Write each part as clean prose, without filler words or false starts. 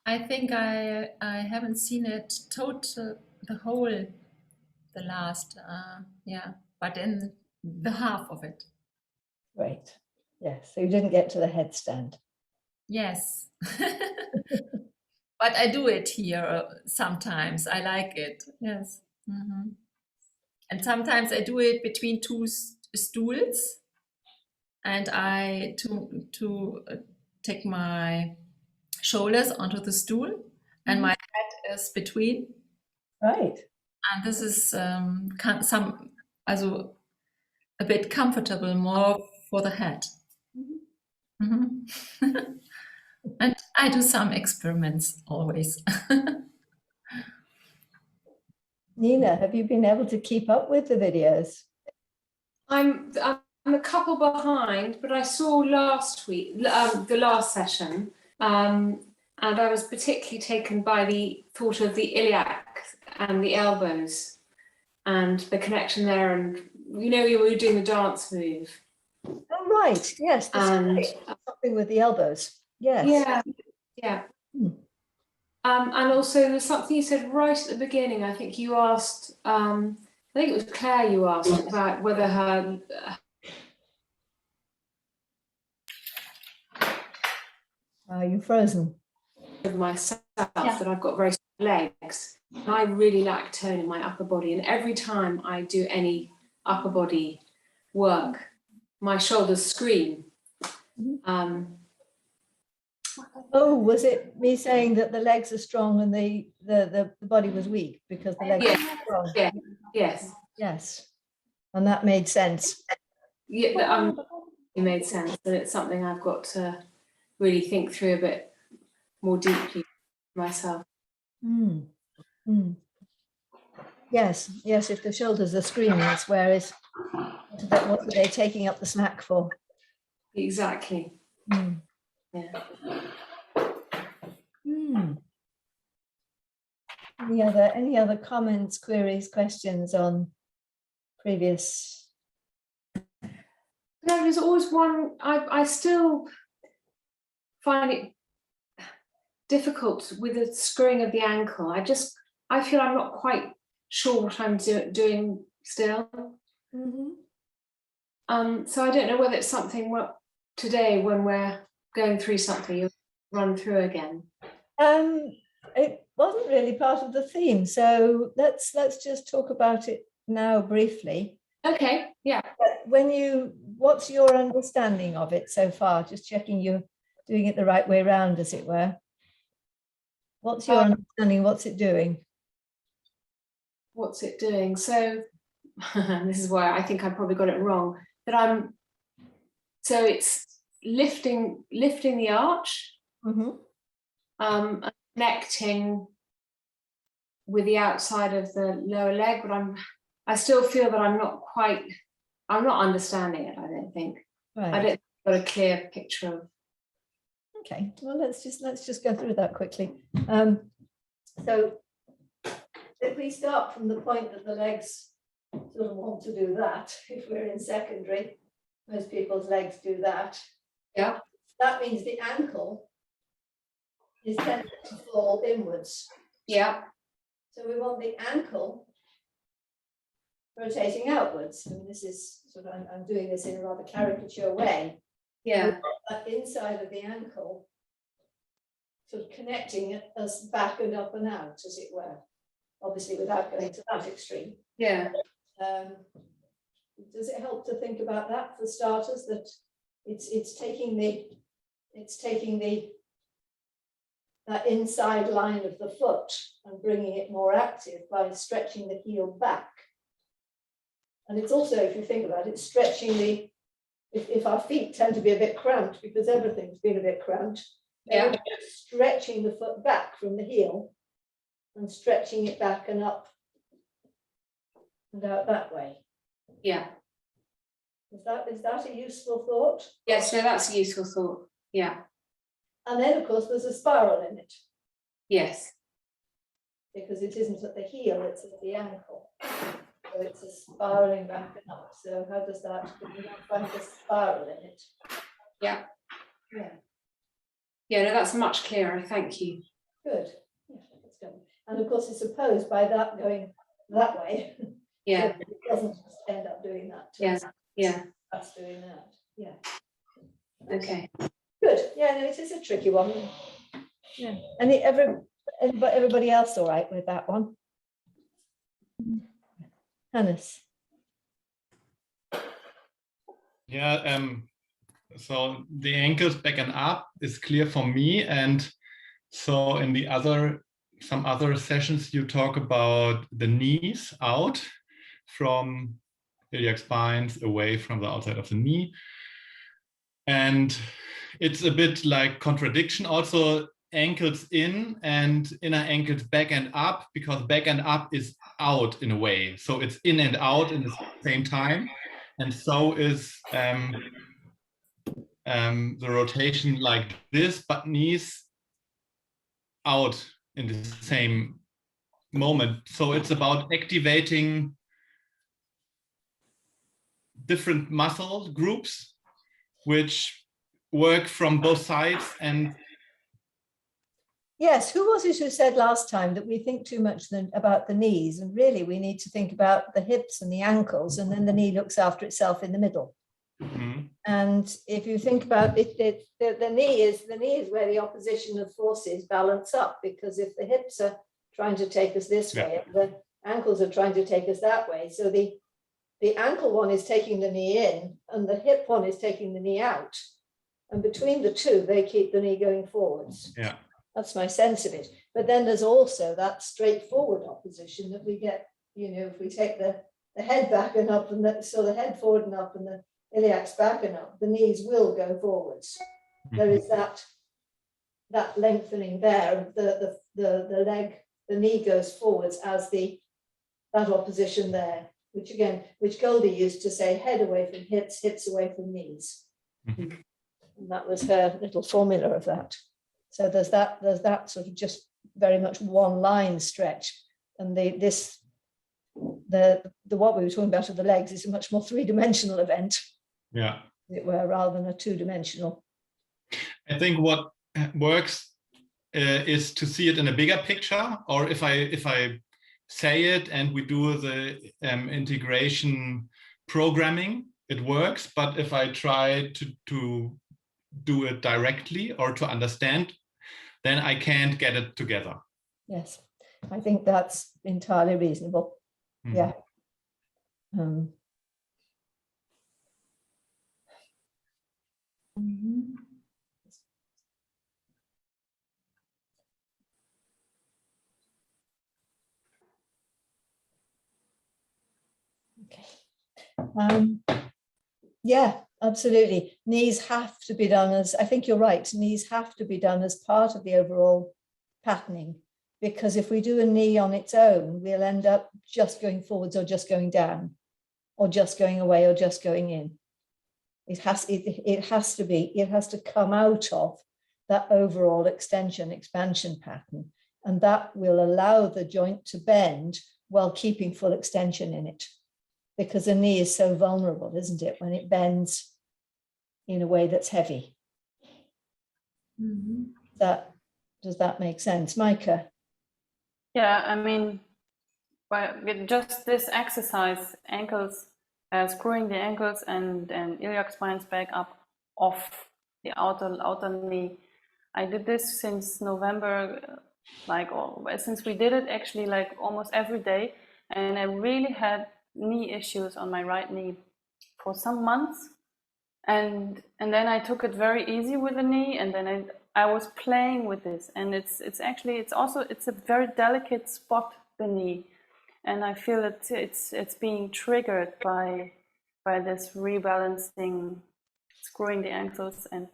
I think I haven't seen it the whole, the last, yeah, but in the half of it. Great. Yes, so you didn't get to the headstand. Yes. But I do it here sometimes. I like it. Yes. Mm-hmm. And sometimes I do it between two stools, and I to take my shoulders onto the stool, and my head is between. Right. And this is also a bit comfortable, more for the head. Mm-hmm. And I do some experiments always. Nina, have you been able to keep up with the videos? I'm a couple behind, but I saw last week, the last session, and I was particularly taken by the thought of the iliac and the elbows and the connection there. And you know, you were doing the dance move. Oh, right. Yes. And something with the elbows. Yes. Yeah. Yeah. And also there's something you said right at the beginning. I think you asked, I think it was Claire you asked about whether her... Are you frozen? Myself, that I've got very strong legs. And I really lack tone in my upper body. And every time I do any upper body work, my shoulders scream. Oh, was it me saying that the legs are strong and the body was weak because the legs are strong? Yeah. Yes. Yes. And that made sense. Yeah, it made sense. That it's something I've got to really think through a bit more deeply myself. Yes, yes, if the shoulders are screaming, it's whereas what are they taking up the slack for? Exactly. Yeah. Any other comments, queries, questions on previous? No, there's always one. I still find it difficult with the screwing of the ankle. I feel I'm not quite sure what I'm doing still. So I don't know whether it's something today when we're going through something you'll run through again. It wasn't really part of the theme, so let's just talk about it now briefly. Okay. Yeah. What's your understanding of it so far? Just checking you're doing it the right way around, as it were. What's your understanding? What's it doing? What's it doing? So this is why I think I probably got it wrong. But so it's lifting the arch, connecting with the outside of the lower leg, but I still feel that I'm not understanding it. I don't think. Right. I don't got a clear picture of. Okay, well, let's just go through that quickly. So if we start from the point that the legs sort of want to do that, if we're in secondary, most people's legs do that. Yeah. That means the ankle is tending to fall inwards. Yeah. So we want the ankle rotating outwards. And this is sort of, I'm doing this in a rather caricature way. Yeah. That inside of the ankle sort of connecting us back and up and out, as it were. Obviously without going to that extreme. Yeah. Does it help to think about that for starters, that it's taking that inside line of the foot and bringing it more active by stretching the heel back? And it's also, if you think about it, stretching if our feet tend to be a bit cramped because everything's been a bit cramped, yeah, stretching the foot back from the heel and stretching it back and up and out that way. Yeah. Is that a useful thought? Yes, no, that's a useful thought. Yeah. And then, of course, there's a spiral in it. Yes. Because it isn't at the heel, it's at the ankle. So it's a spiraling back and up. So how does that, you don't find a spiral in it? Yeah. Yeah. Yeah, no, that's much clearer. Thank you. Good. Yeah, that's good. And of course, it's opposed by that going that way. Yeah, So it doesn't just end up doing that. yeah, That's doing that. Yeah. okay. Good. Yeah, no, it is a tricky one. Yeah. And everybody else all right with that one? Hannes. Yeah, so the ankles back and up is clear for me. And so in some other sessions, you talk about the knees out from iliac spines away from the outside of the knee. And it's a bit like contradiction also, ankles in and inner ankles back and up, because back and up is out in a way. So it's in and out in the same time. And so is the rotation like this, but knees out in the same moment. So it's about activating different muscle groups which work from both sides. And Yes, who was it who said last time that we think too much about the knees, and really we need to think about the hips and the ankles, and then the knee looks after itself in the middle. And if you think about it, the knee is where the opposition of forces balance up, because if the hips are trying to take us this way, the ankles are trying to take us that way. So the ankle one is taking the knee in, and the hip one is taking the knee out. And between the two, they keep the knee going forwards. yeah. That's my sense of it. But then there's also that straightforward opposition that we get, if we take the head back and up, and so the head forward and up and the iliacs back and up, the knees will go forwards. There is that lengthening there. The leg, the knee goes forwards as that opposition there, which Goldie used to say, head away from hips, hips away from knees. And that was her little formula of that. So there's that sort of just very much one line stretch, and what we were talking about of the legs is a much more three-dimensional event. Yeah. As it were, rather than a two-dimensional. I think what works is to see it in a bigger picture, or if I say it and we do the integration programming, it works. But if I try to do it directly or to understand, then I can't get it together. Yes, I think that's entirely reasonable. Yeah. Okay. Yeah, absolutely. Knees have to be done as, I think you're right, knees have to be done as part of the overall patterning, because if we do a knee on its own, we'll end up just going forwards or just going down, or just going away or just going in. It has to come out of that overall expansion pattern, and that will allow the joint to bend while keeping full extension in it. Because the knee is so vulnerable, isn't it, when it bends in a way that's heavy. Does that make sense, Micah? Yeah, I mean, with just this exercise, ankles, screwing the ankles and iliac spines back up off the outer knee. I did this since November, since we did it actually like almost every day, and I really had knee issues on my right knee for some months, and then I took it very easy with the knee, and then I was playing with this, and it's a very delicate spot, the knee, and I feel it's being triggered by this rebalancing, screwing the ankles and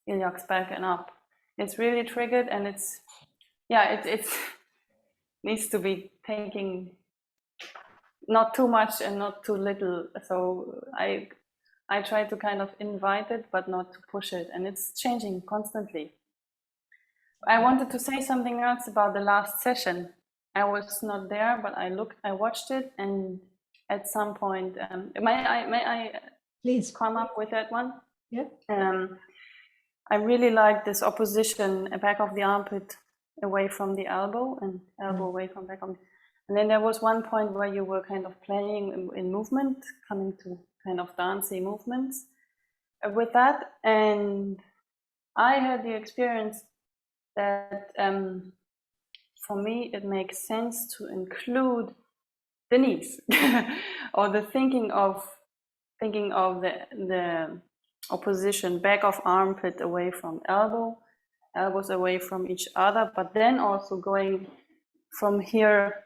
iliacs back and up. It's really triggered, and it needs to be thinking not too much and not too little. So I try to kind of invite it, but not to push it, and it's changing constantly. I wanted to say something else about the last session. I was not there, but I watched it, and at some point, may I please come up with that one? Yeah. I really like this opposition, back of the armpit away from the elbow and elbow away from back of. And then there was one point where you were kind of playing in movement, coming to kind of dancey movements with that. And I had the experience that for me it makes sense to include the knees or the thinking of the opposition, back of armpit away from elbow, elbows away from each other, but then also going from here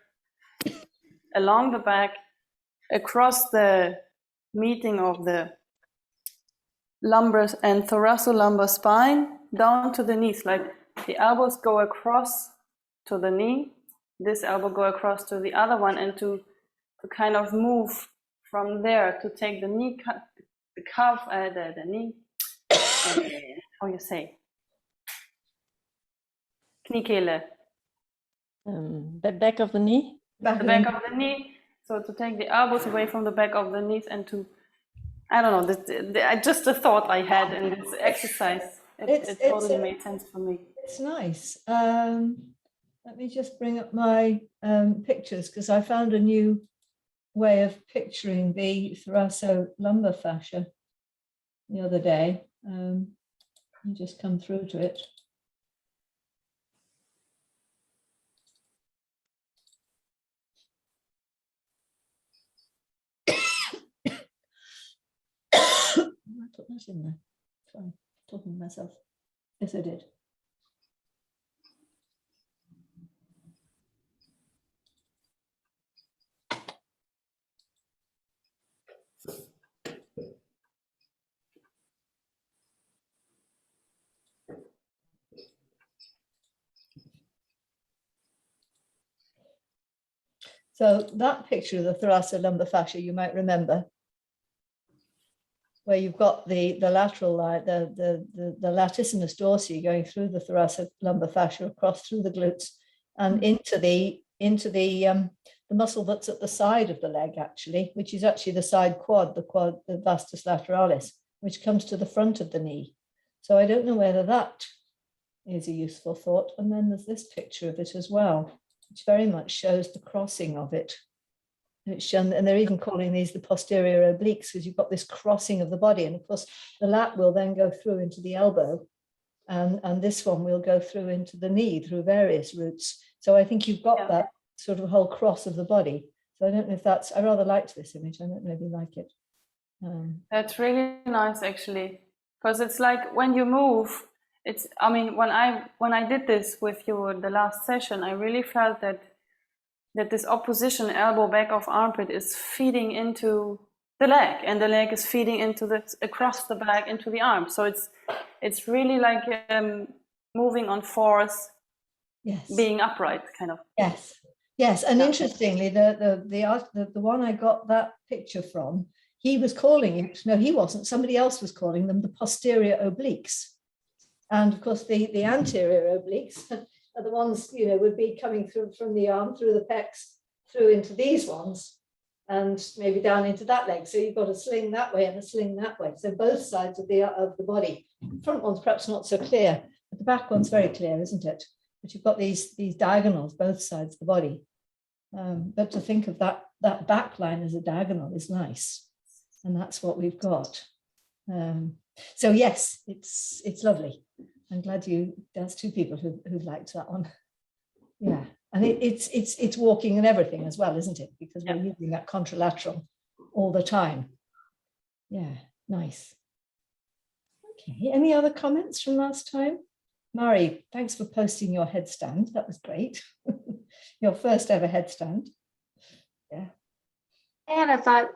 along the back across the meeting of the lumbar and thoracolumbar spine down to the knees, like the elbows go across to the knee, this elbow go across to the other one, and to kind of move from there to take the knee, the calf, the knee, how you say, kniekehle. The back of the knee? The back of the knee. So to take the elbows away from the back of the knees and to, I don't know, just a thought I had in this exercise. It totally made sense for me. It's nice. Let me just bring up my pictures, because I found a new way of picturing the thoracolumbar fascia the other day. Let me just come through to it. I put that in there. Sorry, talking to myself. Yes, I did. So that picture of the thoracolumbar fascia, you might remember, where you've got the lateral line, the latissimus dorsi going through the thoracolumbar fascia across through the glutes and into the muscle that's at the side of the leg, actually, which is actually the side quad, the vastus lateralis, which comes to the front of the knee. So I don't know whether that is a useful thought. And then there's this picture of it as well, which very much shows the crossing of it. And they're even calling these the posterior obliques, because you've got this crossing of the body. And of course, the lat will then go through into the elbow, and this one will go through into the knee through various routes. So I think you've got that sort of whole cross of the body. So I don't know if that's, I rather liked this image. I don't really like it. That's really nice, actually, because it's like when you move, it's, I mean, when I did this with you the last session, I really felt that this opposition elbow back of armpit is feeding into the leg, and the leg is feeding into across the back into the arm. So it's really like moving on force, being upright, kind of. Yes. And interestingly, the one I got that picture from, he was calling it, no, he wasn't, somebody else was calling them the posterior obliques. And of course, the anterior obliques are the ones, you know, would be coming through from the arm, through the pecs, through into these ones, and maybe down into that leg. So you've got a sling that way and a sling that way. So both sides of the body. The front one's perhaps not so clear, but the back one's very clear, isn't it? But you've got these diagonals, both sides of the body. But to think of that back line as a diagonal is nice, and that's what we've got. So yes, it's lovely. I'm glad there's two people who've liked that one. Yeah, and it's walking and everything as well, isn't it? Because we're using that contralateral all the time. Yeah, nice. Okay, any other comments from last time? Mari, thanks for posting your headstand. That was great. Your first ever headstand. Yeah. I had a thought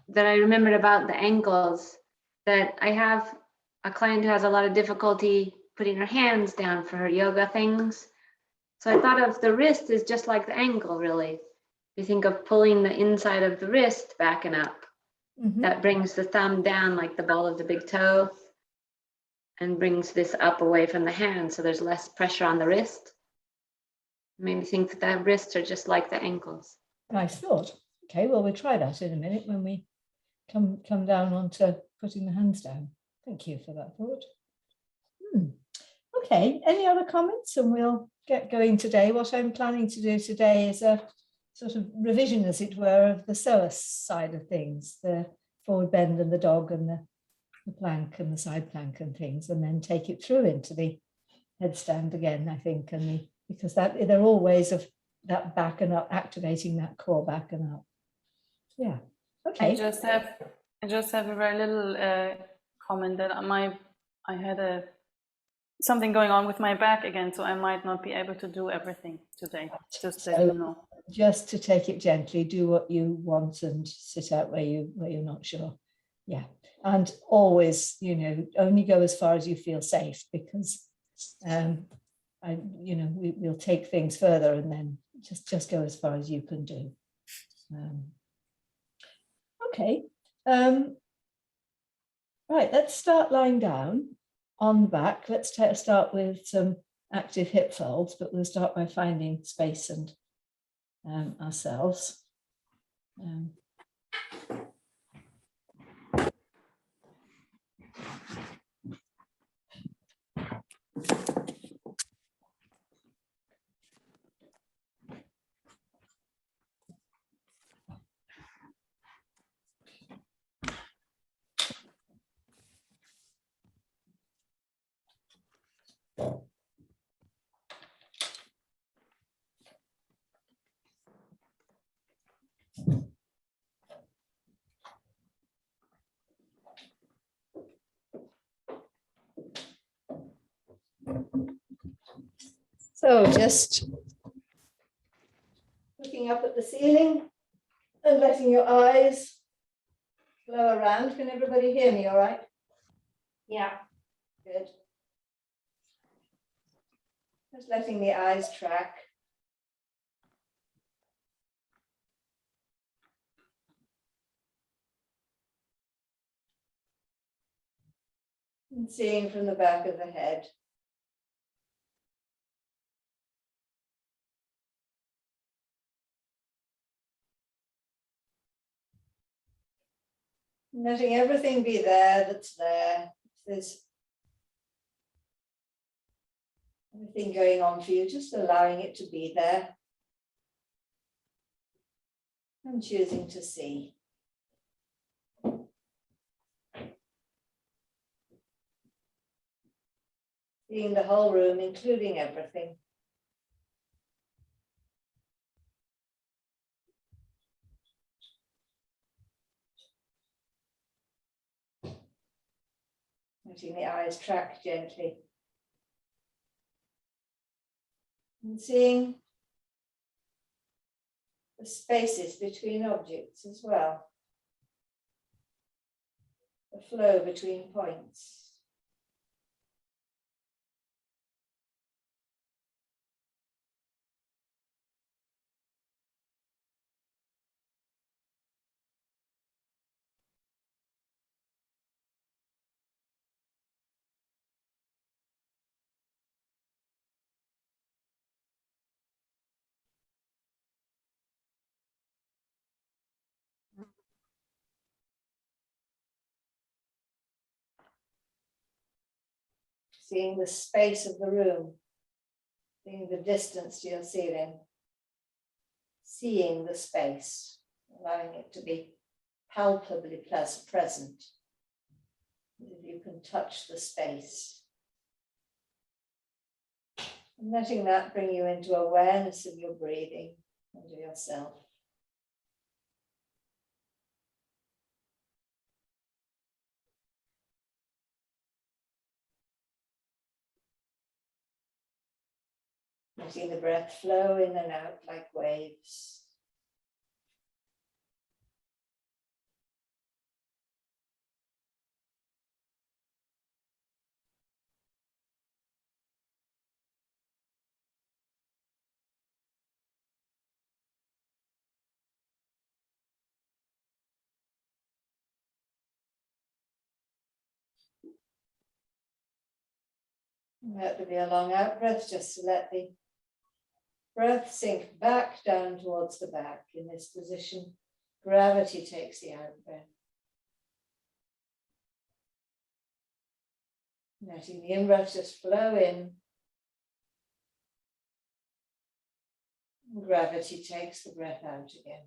that I remembered about the ankles, that I have a client who has a lot of difficulty putting her hands down for her yoga things. So I thought of the wrist as just like the ankle, really. You think of pulling the inside of the wrist back and up. That brings the thumb down like the ball of the big toe and brings this up away from the hand, so there's less pressure on the wrist. Made me think that wrists are just like the ankles. Nice thought. Okay, well, we'll try that in a minute when we come down onto putting the hands down. Thank you for that thought. Okay, any other comments? And we'll get going today. What I'm planning to do today is a sort of revision, as it were, of the psoas side of things, the forward bend and the dog and the plank and the side plank and things, and then take it through into the headstand again, I think, and because that there are all ways of that back and up, activating that core back and up. Yeah. Okay. I just have a very little comment that I had something going on with my back again, so I might not be able to do everything today. Just that you know. Just to take it gently, do what you want and sit out where you're not sure. Yeah, and always, only go as far as you feel safe, because we'll take things further, and then just go as far as you can do. Okay. Right, let's start lying down on the back. Let's start with some active hip folds, but we'll start by finding space and ourselves. So just looking up at the ceiling and letting your eyes flow around. Can everybody hear me all right? Yeah. Good. Just letting the eyes track. And seeing from the back of the head. Letting everything be there that's there. If there's anything going on for you, just allowing it to be there. And choosing to see. Seeing the whole room, including everything. Letting the eyes track gently. And seeing the spaces between objects as well. The flow between points. Seeing the space of the room, seeing the distance to your ceiling, seeing the space, allowing it to be palpably present. If you can touch the space. And letting that bring you into awareness of your breathing and of yourself. Letting the breath flow in and out like waves. And that would be a long out breath, just to let the breath sink back down towards the back. In this position, gravity takes the out breath. Letting the in-breath just flow in. And gravity takes the breath out again.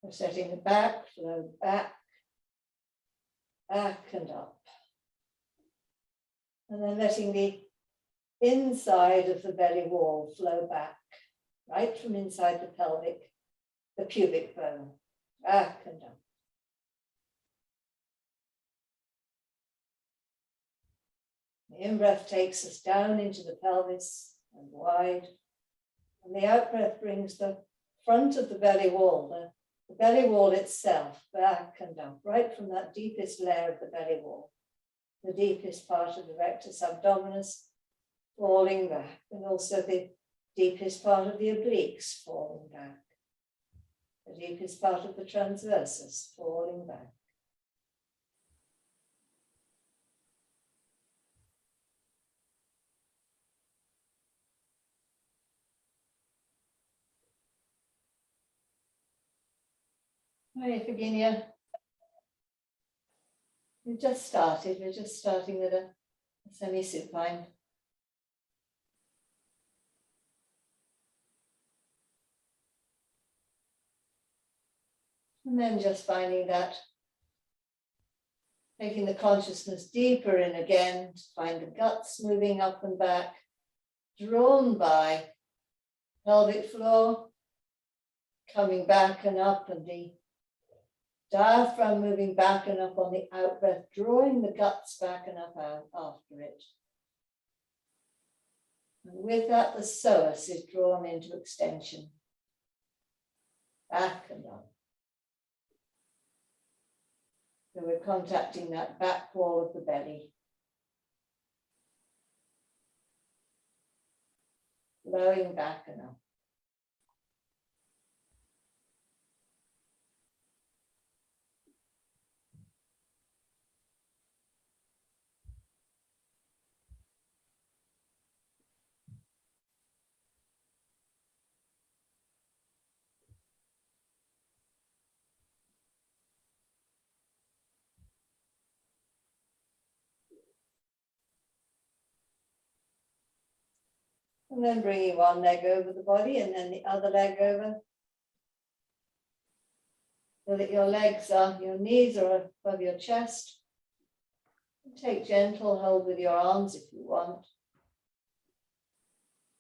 We're setting the back, flow back, back and up. And then letting the inside of the belly wall flow back, right from inside the pelvic, the pubic bone, back and up. The in-breath takes us down into the pelvis and wide. And the out-breath brings the front of the belly wall, the belly wall itself, back and up, right from that deepest layer of the belly wall, the deepest part of the rectus abdominis, falling back, and also the deepest part of the obliques, falling back, the deepest part of the transversus, falling back. Hi, Virginia. We've just started. We're just starting with a semi-supine. And then just finding that, taking the consciousness deeper in again to find the guts moving up and back, drawn by pelvic floor, coming back and up, and the diaphragm moving back and up on the out breath, drawing the guts back and up out after it. And with that, the psoas is drawn into extension, back and up. So we're contacting that back wall of the belly. Flowing back and up. And then bringing one leg over the body and then the other leg over. So that your legs are, your knees are above your chest. Take gentle hold with your arms if you want.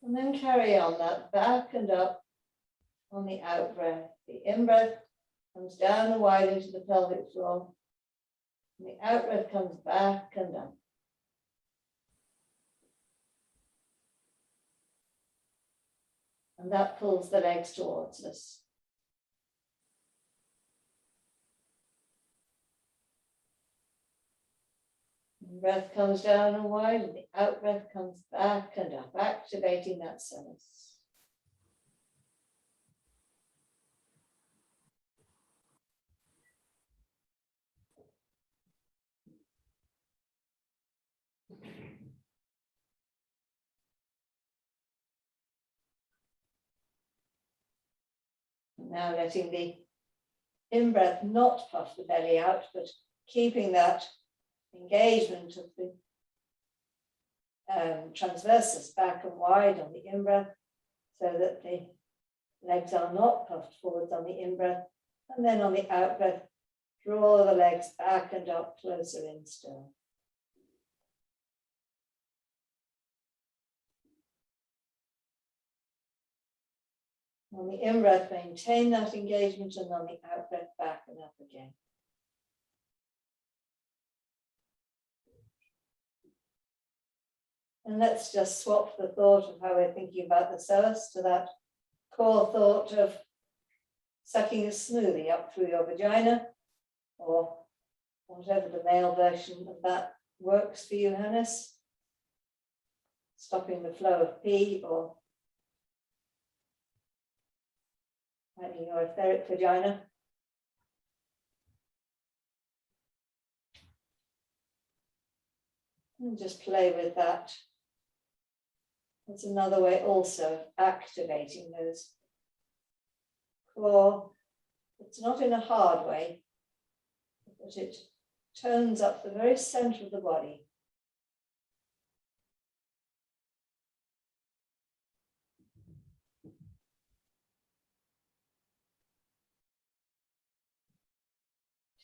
And then carry on that back and up on the out breath. The in breath comes down and wide into the pelvic floor. And the out breath comes back and up. And that pulls the legs towards us. The breath comes down and wide, and the out breath comes back and up, activating that psoas. Now letting the in-breath not puff the belly out, but keeping that engagement of the transversus back and wide on the in-breath, so that the legs are not puffed forwards on the in-breath, and then on the out-breath, draw the legs back and up, closer in still. On the in-breath, maintain that engagement, and on the out-breath, back and up again. And let's just swap the thought of how we're thinking about the psoas to that core thought of sucking a smoothie up through your vagina, or whatever the male version of that works for you, Hannes. Stopping the flow of pee or finding your etheric vagina. And just play with that. It's another way also of activating those core. It's not in a hard way, but it tones up the very center of the body.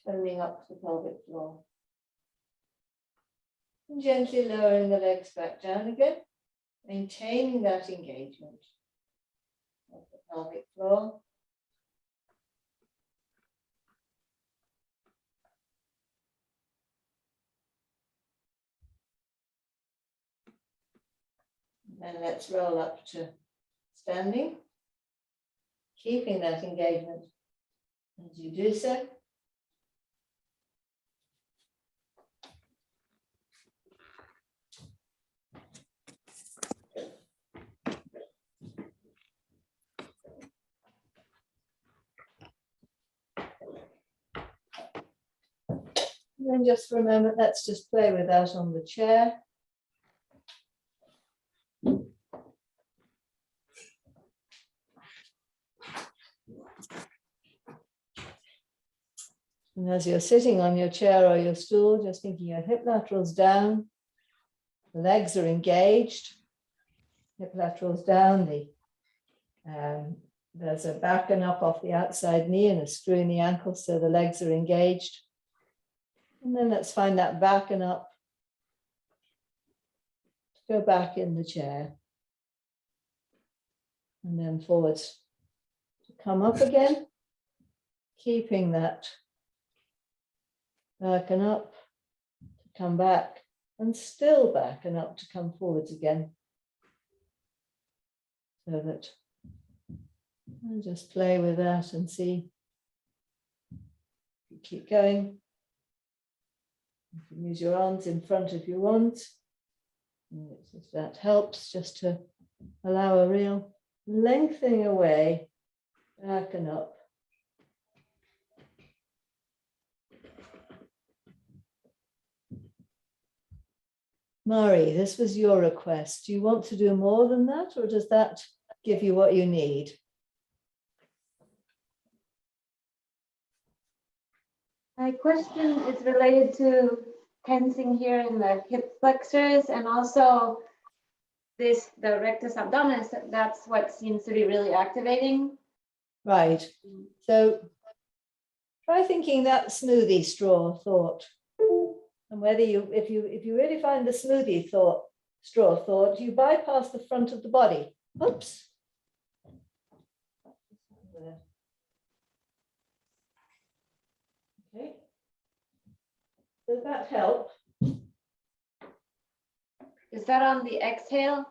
Toning up the pelvic floor. And gently lowering the legs back down again, maintaining that engagement of the pelvic floor. And then let's roll up to standing, keeping that engagement as you do so. And then just for a moment, let's just play with that on the chair. And as you're sitting on your chair or your stool, just thinking your hip laterals down, the legs are engaged, hip laterals down, there's a back and up off the outside knee and a screw in the ankle, so the legs are engaged. And then let's find that back and up. Go back in the chair. And then forwards to come up again, keeping that back and up, to come back, and still back and up to come forwards again. So that, and just play with that and see. Keep going. You can use your arms in front if you want. If that helps, just to allow a real lengthening away, back and up. Mari, this was your request. Do you want to do more than that, or does that give you what you need? My question is related to tensing here in the hip flexors and also the rectus abdominis. That's what seems to be really activating. Right. So try thinking that smoothie straw thought. And whether if you really find the smoothie straw thought, you bypass the front of the body. Oops. Okay. Does that help? Is that on the exhale?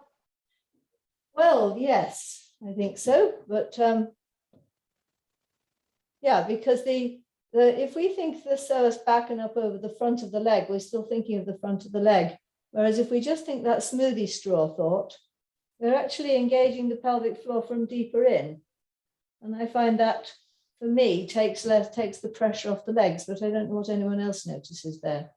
Well, yes, I think so. But yeah, because if we think the psoas backing up over the front of the leg, we're still thinking of the front of the leg. Whereas if we just think that smoothie straw thought, we're actually engaging the pelvic floor from deeper in. And I find that, for me, takes the pressure off the legs, but I don't know what anyone else notices there.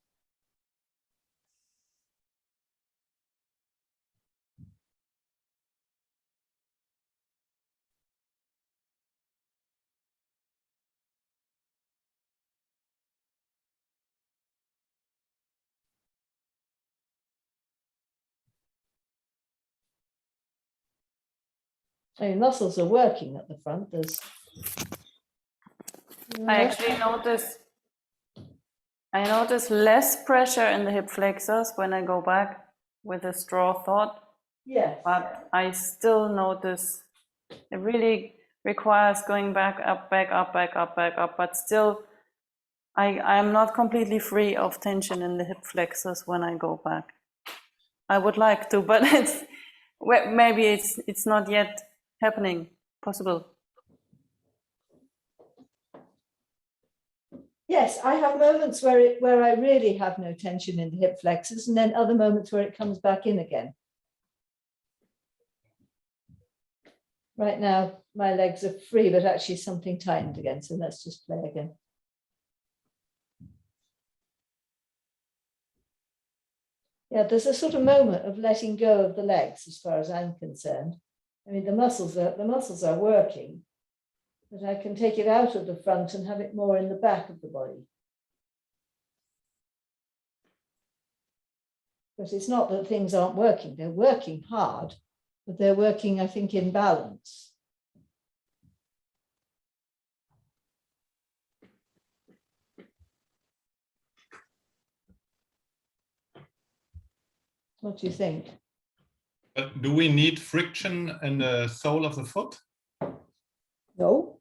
So your muscles are working at the front. I actually notice less pressure in the hip flexors when I go back with a straw thought. Yes. But I still notice it really requires going back up, but still I'm not completely free of tension in the hip flexors when I go back. I would like to, but maybe it's not yet happening, possible. Yes, I have moments where I really have no tension in the hip flexors, and then other moments where it comes back in again. Right now, my legs are free, but actually something tightened again. So let's just play again. Yeah, there's a sort of moment of letting go of the legs, as far as I'm concerned. I mean, the muscles are working, but I can take it out of the front and have it more in the back of the body. But it's not that things aren't working. They're working hard, but they're working, I think, in balance. What do you think? Do we need friction in the sole of the foot? No.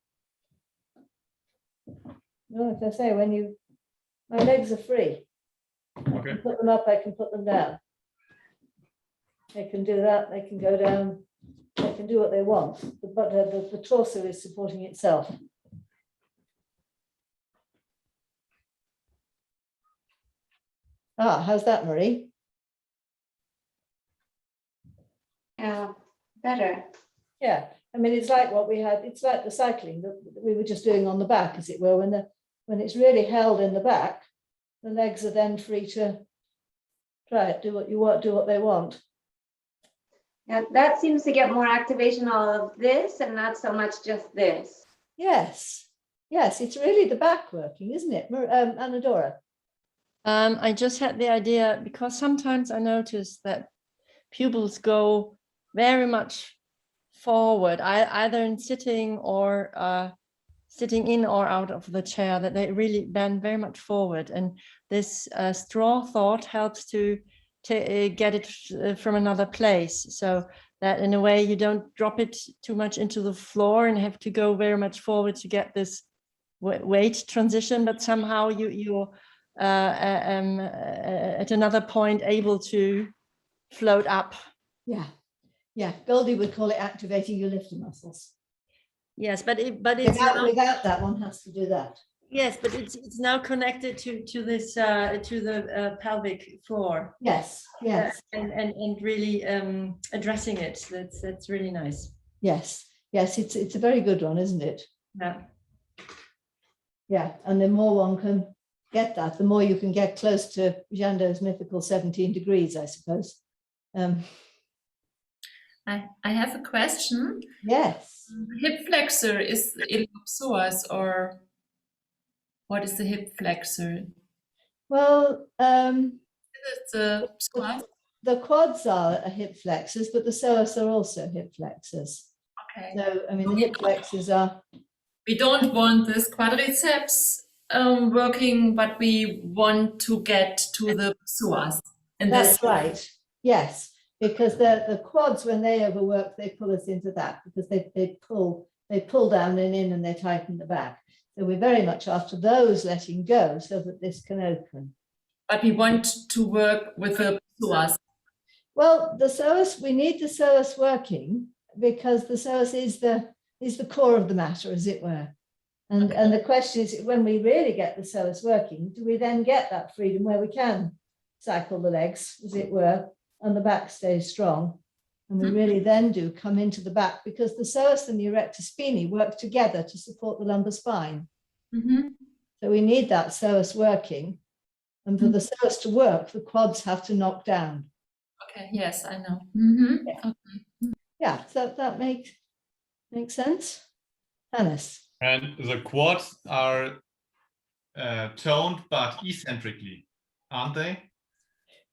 No, as I say, my legs are free. I Okay. can put them up, I can put them down. They can do that, they can go down, they can do what they want. But the torso is supporting itself. Ah, how's that, Marie? Yeah, better. Yeah, I mean, it's like what we had, it's like the cycling that we were just doing on the back, as it were, when it's really held in the back, the legs are then free to try it, do what you want, do what they want. Yeah, that seems to get more activation all of this and not so much just this. Yes, yes, it's really the back working, isn't it, Anadora? I just had the idea because sometimes I notice that pupils go very much forward, either in sitting or sitting in or out of the chair, that they really bend very much forward. And this straw thought helps to get it from another place, so that in a way you don't drop it too much into the floor and have to go very much forward to get this weight transition, but somehow you're at another point able to float up. Yeah, yeah, Goldie would call it activating your lifter muscles. Yes, but it's without that, one has to do that. Yes, but it's now connected to this to the pelvic floor. Yes, yes, and really addressing it. That's really nice. yes, yes. It's a very good one, isn't it? Yeah. Yeah, and the more one can get that, the more you can get close to Jando's mythical 17 degrees, I suppose. I have a question. Yes. Hip flexor is the iliopsoas, or what is the hip flexor? Well, Is it the psoas? the quads are hip flexors, but the psoas are also hip flexors. Okay. So, I mean, the hip flexors are. We don't want this quadriceps working, but we want to get to the psoas. And That's right. Yes, because the quads, when they overwork, they pull us into that because they pull down and in and they tighten the back. So we're very much after those letting go so that this can open. But we want to work with the psoas. Well, the psoas, we need the psoas working because the psoas is the core of the matter, as it were. And the question is, when we really get the psoas working, do we then get that freedom where we can cycle the legs, as it were, and the back stays strong? And we really then do come into the back because the psoas and the erector spinae work together to support the lumbar spine. Mm-hmm. So we need that psoas working. And for the psoas to work, the quads have to knock down. Okay, yes, I know. Mm-hmm. Yeah. Okay. Yeah, so that makes sense. Hannes. And the quads are toned but eccentrically, aren't they?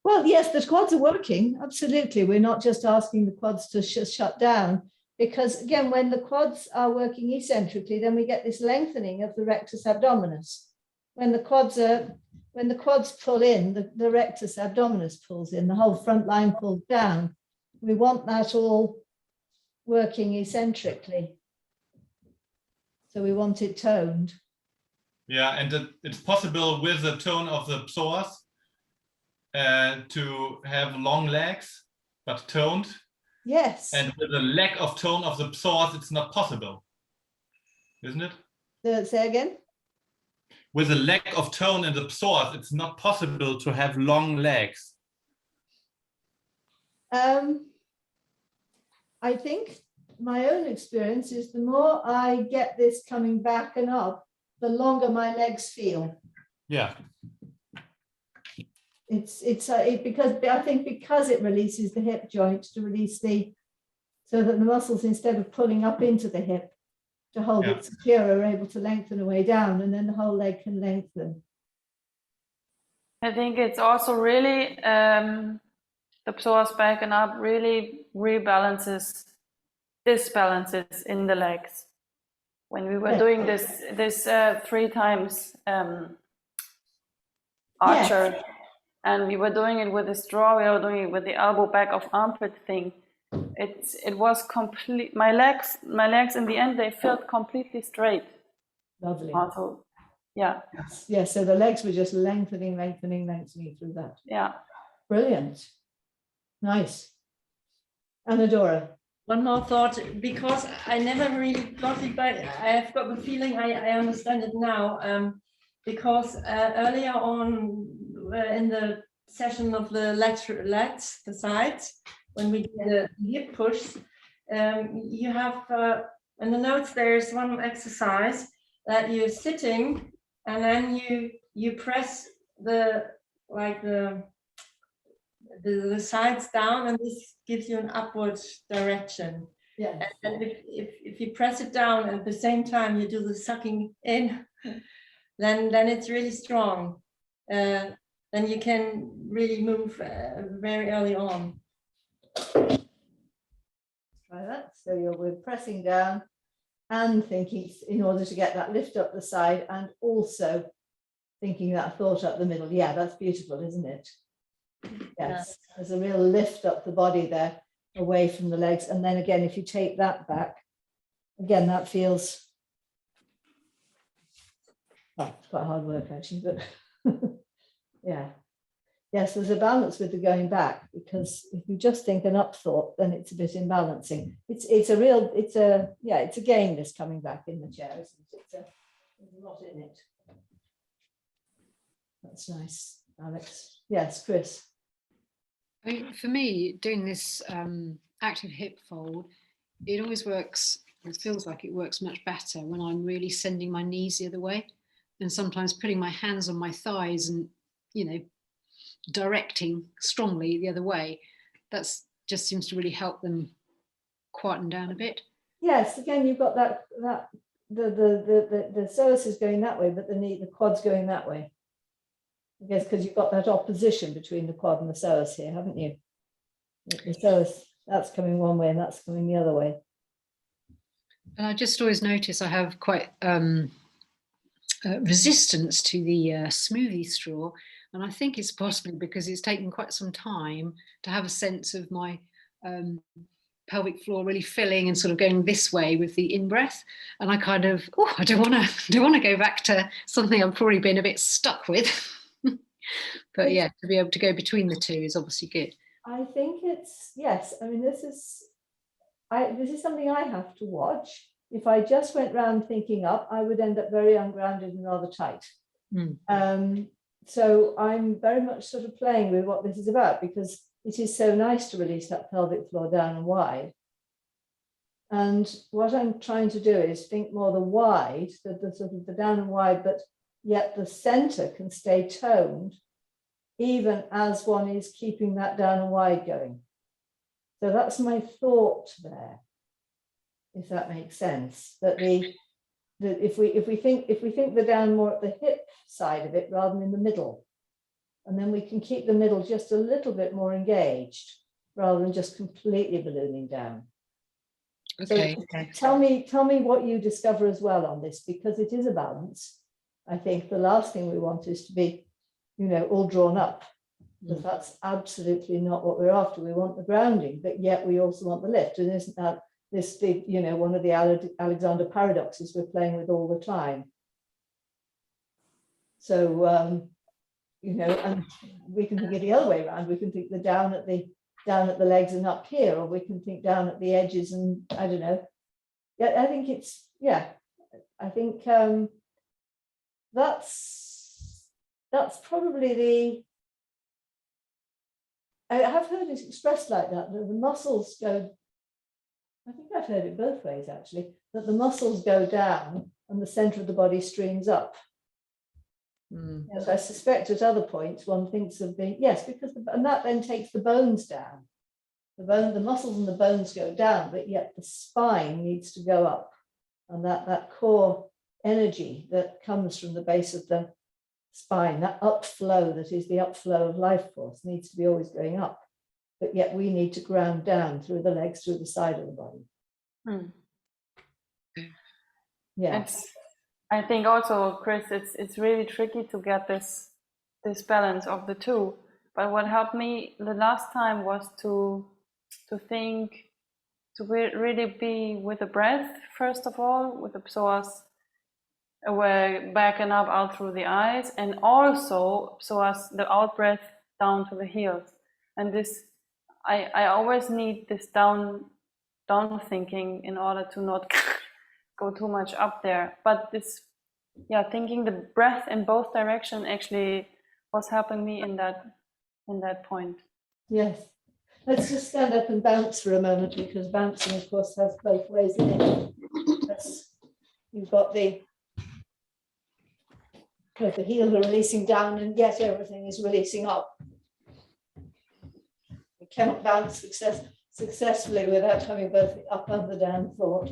Well, yes, the quads are working. Absolutely. We're not just asking the quads to shut down because, again, when the quads are working eccentrically, then we get this lengthening of the rectus abdominis. When the quads pull in, the rectus abdominis pulls in, the whole front line pulls down. We want that all working eccentrically. So we want it toned. Yeah, and it's possible with the tone of the psoas. to have long legs, but toned. Yes. And with a lack of tone of the psoas, it's not possible, isn't it? Say again. With a lack of tone in the psoas, it's not possible to have long legs. I think my own experience is the more I get this coming back and up, the longer my legs feel. Yeah. Because I think because it releases the hip joint to release so that the muscles, instead of pulling up into the hip to hold it secure, are able to lengthen away down, and then the whole leg can lengthen. I think it's also really the psoas back and up really rebalances disbalances in the legs. When we were doing this 3 times archer, and we were doing it with the straw, we were doing it with the elbow back of armpit thing. It was complete. My legs in the end, they felt completely straight. Lovely. Also, yeah. Yes. So the legs were just lengthening through that. Yeah. Brilliant. Nice. Anadora. One more thought, because I never really got it, but I've got the feeling I understand it now. Because earlier on in the session of the lats, the sides, when we did the hip push, you have in the notes there's one exercise that you're sitting and then you press the sides down, and this gives you an upward direction. Yeah. And if you press it down at the same time you do the sucking in, then it's really strong. Then you can really move very early on. Try that. So we're pressing down and thinking in order to get that lift up the side, and also thinking that thought up the middle. Yeah, that's beautiful, isn't it? Yes, there's a real lift up the body there, away from the legs. And then again, if you take that back, again, that feels, well, it's quite hard work actually, but yeah. Yes, there's a balance with the going back, because if you just think an up thought, then it's a bit imbalancing. It's a game, this coming back in the chair, isn't it? There's a lot in it. That's nice, Alex. Yes, Chris. I mean, for me, doing this active hip fold, it always works, it feels like it works much better when I'm really sending my knees the other way, and sometimes putting my hands on my thighs and, directing strongly the other way. That's just seems to really help them quieten down a bit. Yes, again, you've got that the psoas is going that way, but the quad's going that way. I guess because you've got that opposition between the quad and the psoas here, haven't you? The psoas, that's coming one way and that's coming the other way. And I just always notice I have quite resistance to the smoothie straw, and I think it's possibly because it's taken quite some time to have a sense of my pelvic floor really filling and sort of going this way with the in-breath, and I kind of, I don't want to go back to something I've probably been a bit stuck with. But yeah, to be able to go between the two is obviously good. I think it's, yes, I mean, this is something I have to watch. If I just went round thinking up, I would end up very ungrounded and rather tight. So I'm very much sort of playing with what this is about, because it is so nice to release that pelvic floor down and wide. And what I'm trying to do is think more the wide, the sort of the down and wide, but yet the center can stay toned, even as one is keeping that down and wide going. So that's my thought there, if that makes sense. That if we think the down more at the hip side of it rather than in the middle, and then we can keep the middle just a little bit more engaged rather than just completely ballooning down. Okay. So tell me what you discover as well on this, because it is a balance. I think the last thing we want is to be, all drawn up, because that's absolutely not what we're after. We want the grounding, but yet we also want the lift. And isn't that one of the Alexander paradoxes we're playing with all the time? So you know, and we can think it the other way around. We can think the down at the legs and up here, or we can think down at the edges and I don't know. Yeah, I think it's, yeah, I think that's probably I have heard it expressed like that the muscles go, I think I've heard it both ways actually, that the muscles go down and the center of the body streams up. But I suspect at other points one thinks of the, yes, because and that then takes the bones down. The muscles and the bones go down, but yet the spine needs to go up. And that core energy that comes from the base of the spine, that upflow, that is the upflow of life force, needs to be always going up. But yet we need to ground down through the legs, through the side of the body. Yeah. I think also, Chris, it's really tricky to get this balance of the two. But what helped me the last time was to think, to really be with the breath first of all, with the psoas away, back and up, out through the eyes, and also psoas, the out breath down to the heels. And this, I always need this down thinking in order to not go too much up there. But this, yeah, thinking the breath in both directions actually was helping me in that point. Yes. Let's just stand up and bounce for a moment, because bouncing, of course, has both ways in it. You've got the heels are releasing down, and yet everything is releasing up. You cannot bounce successfully without having both the up and the down thought.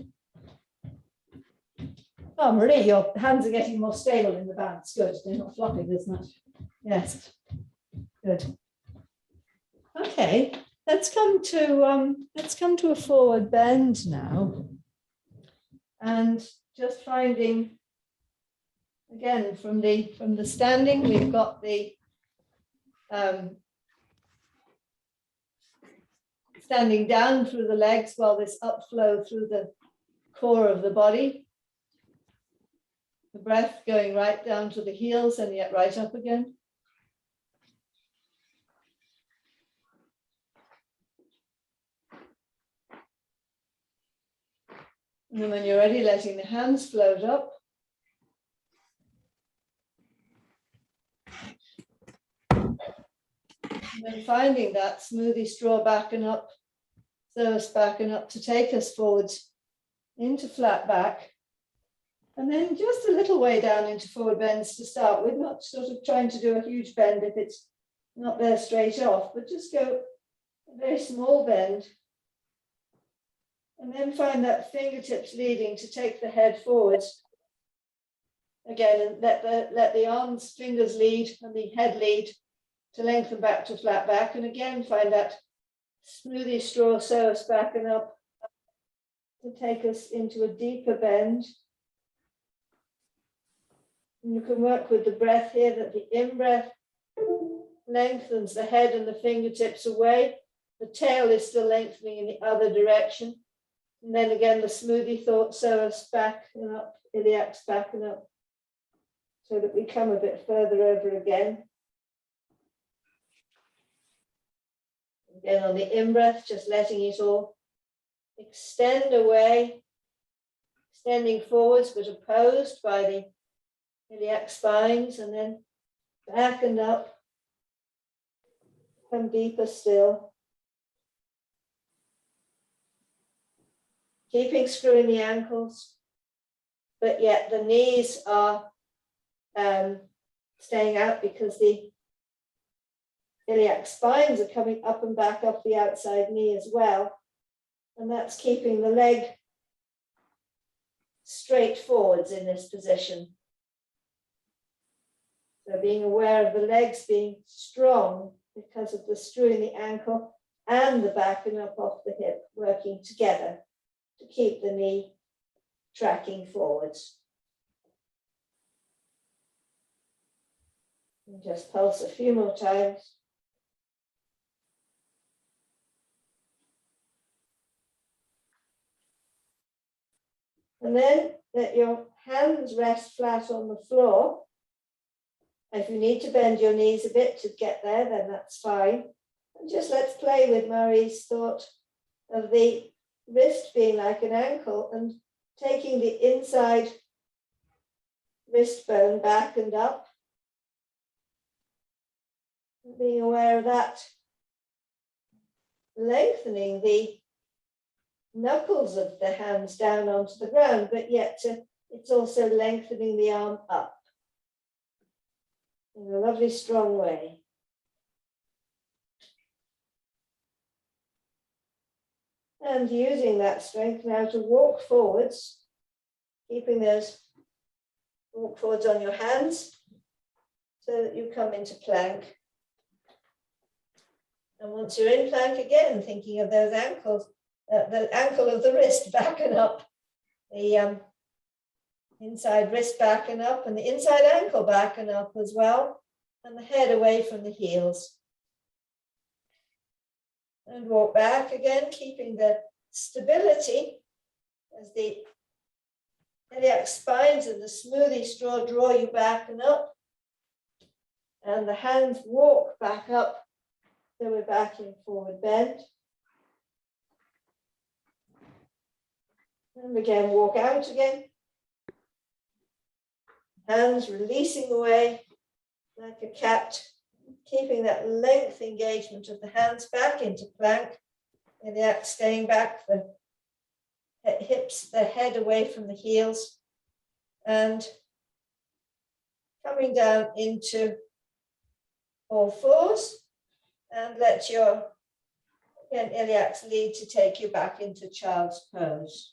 Oh, Marie, your hands are getting more stable in the bounce. Good, they're not flopping as much. Yes, good. Okay, let's come to a forward bend now, and just finding again from the standing, we've got the standing down through the legs while this upflow through the core of the body. The breath going right down to the heels and yet right up again. And then when you're ready, letting the hands float up. And then finding that smoothie straw back and up, psoas back and up to take us forwards into flat back. And then just a little way down into forward bends to start with, not sort of trying to do a huge bend if it's not there straight off, but just go a very small bend. And then find that fingertips leading to take the head forwards. Again, and let the arms, fingers lead and the head lead to lengthen back to flat back. And again, find that smoothie straw psoas back and up to take us into a deeper bend. And you can work with the breath here, that the in-breath lengthens the head and the fingertips away. The tail is still lengthening in the other direction. And then again, the smoothie thought psoas back and up, iliacs back and up, so that we come a bit further over again. Again, on the in-breath, just letting it all extend away, extending forwards, but opposed by the iliac spines, and then back and up, come deeper still. Keeping screwing the ankles, but yet the knees are staying out because the iliac spines are coming up and back off the outside knee as well. And that's keeping the leg straight forwards in this position. So being aware of the legs being strong because of the screwing the ankle and the back and up off the hip working together to keep the knee tracking forwards. And just pulse a few more times. And then let your hands rest flat on the floor. If you need to bend your knees a bit to get there, then that's fine. And just let's play with Marie's thought of the wrist being like an ankle and taking the inside wrist bone back and up. Being aware of that, lengthening the knuckles of the hands down onto the ground, but yet it's also lengthening the arm up in a lovely strong way. And using that strength now to walk forwards, keeping those walk forwards on your hands so that you come into plank. And once you're in plank again, thinking of those ankles, the ankle of the wrist back and up, the inside wrist back and up, and the inside ankle back and up as well, and the head away from the heels. And walk back again, keeping the stability as the iliac spines and the smoothie straw draw you back and up, and the hands walk back up. So we're back in forward bend. And again, walk out again. Hands releasing away like a cat, keeping that length engagement of the hands back into plank. Iliac staying back, the hips, the head away from the heels, and coming down into all fours. And let your, again, iliacs lead to take you back into child's pose.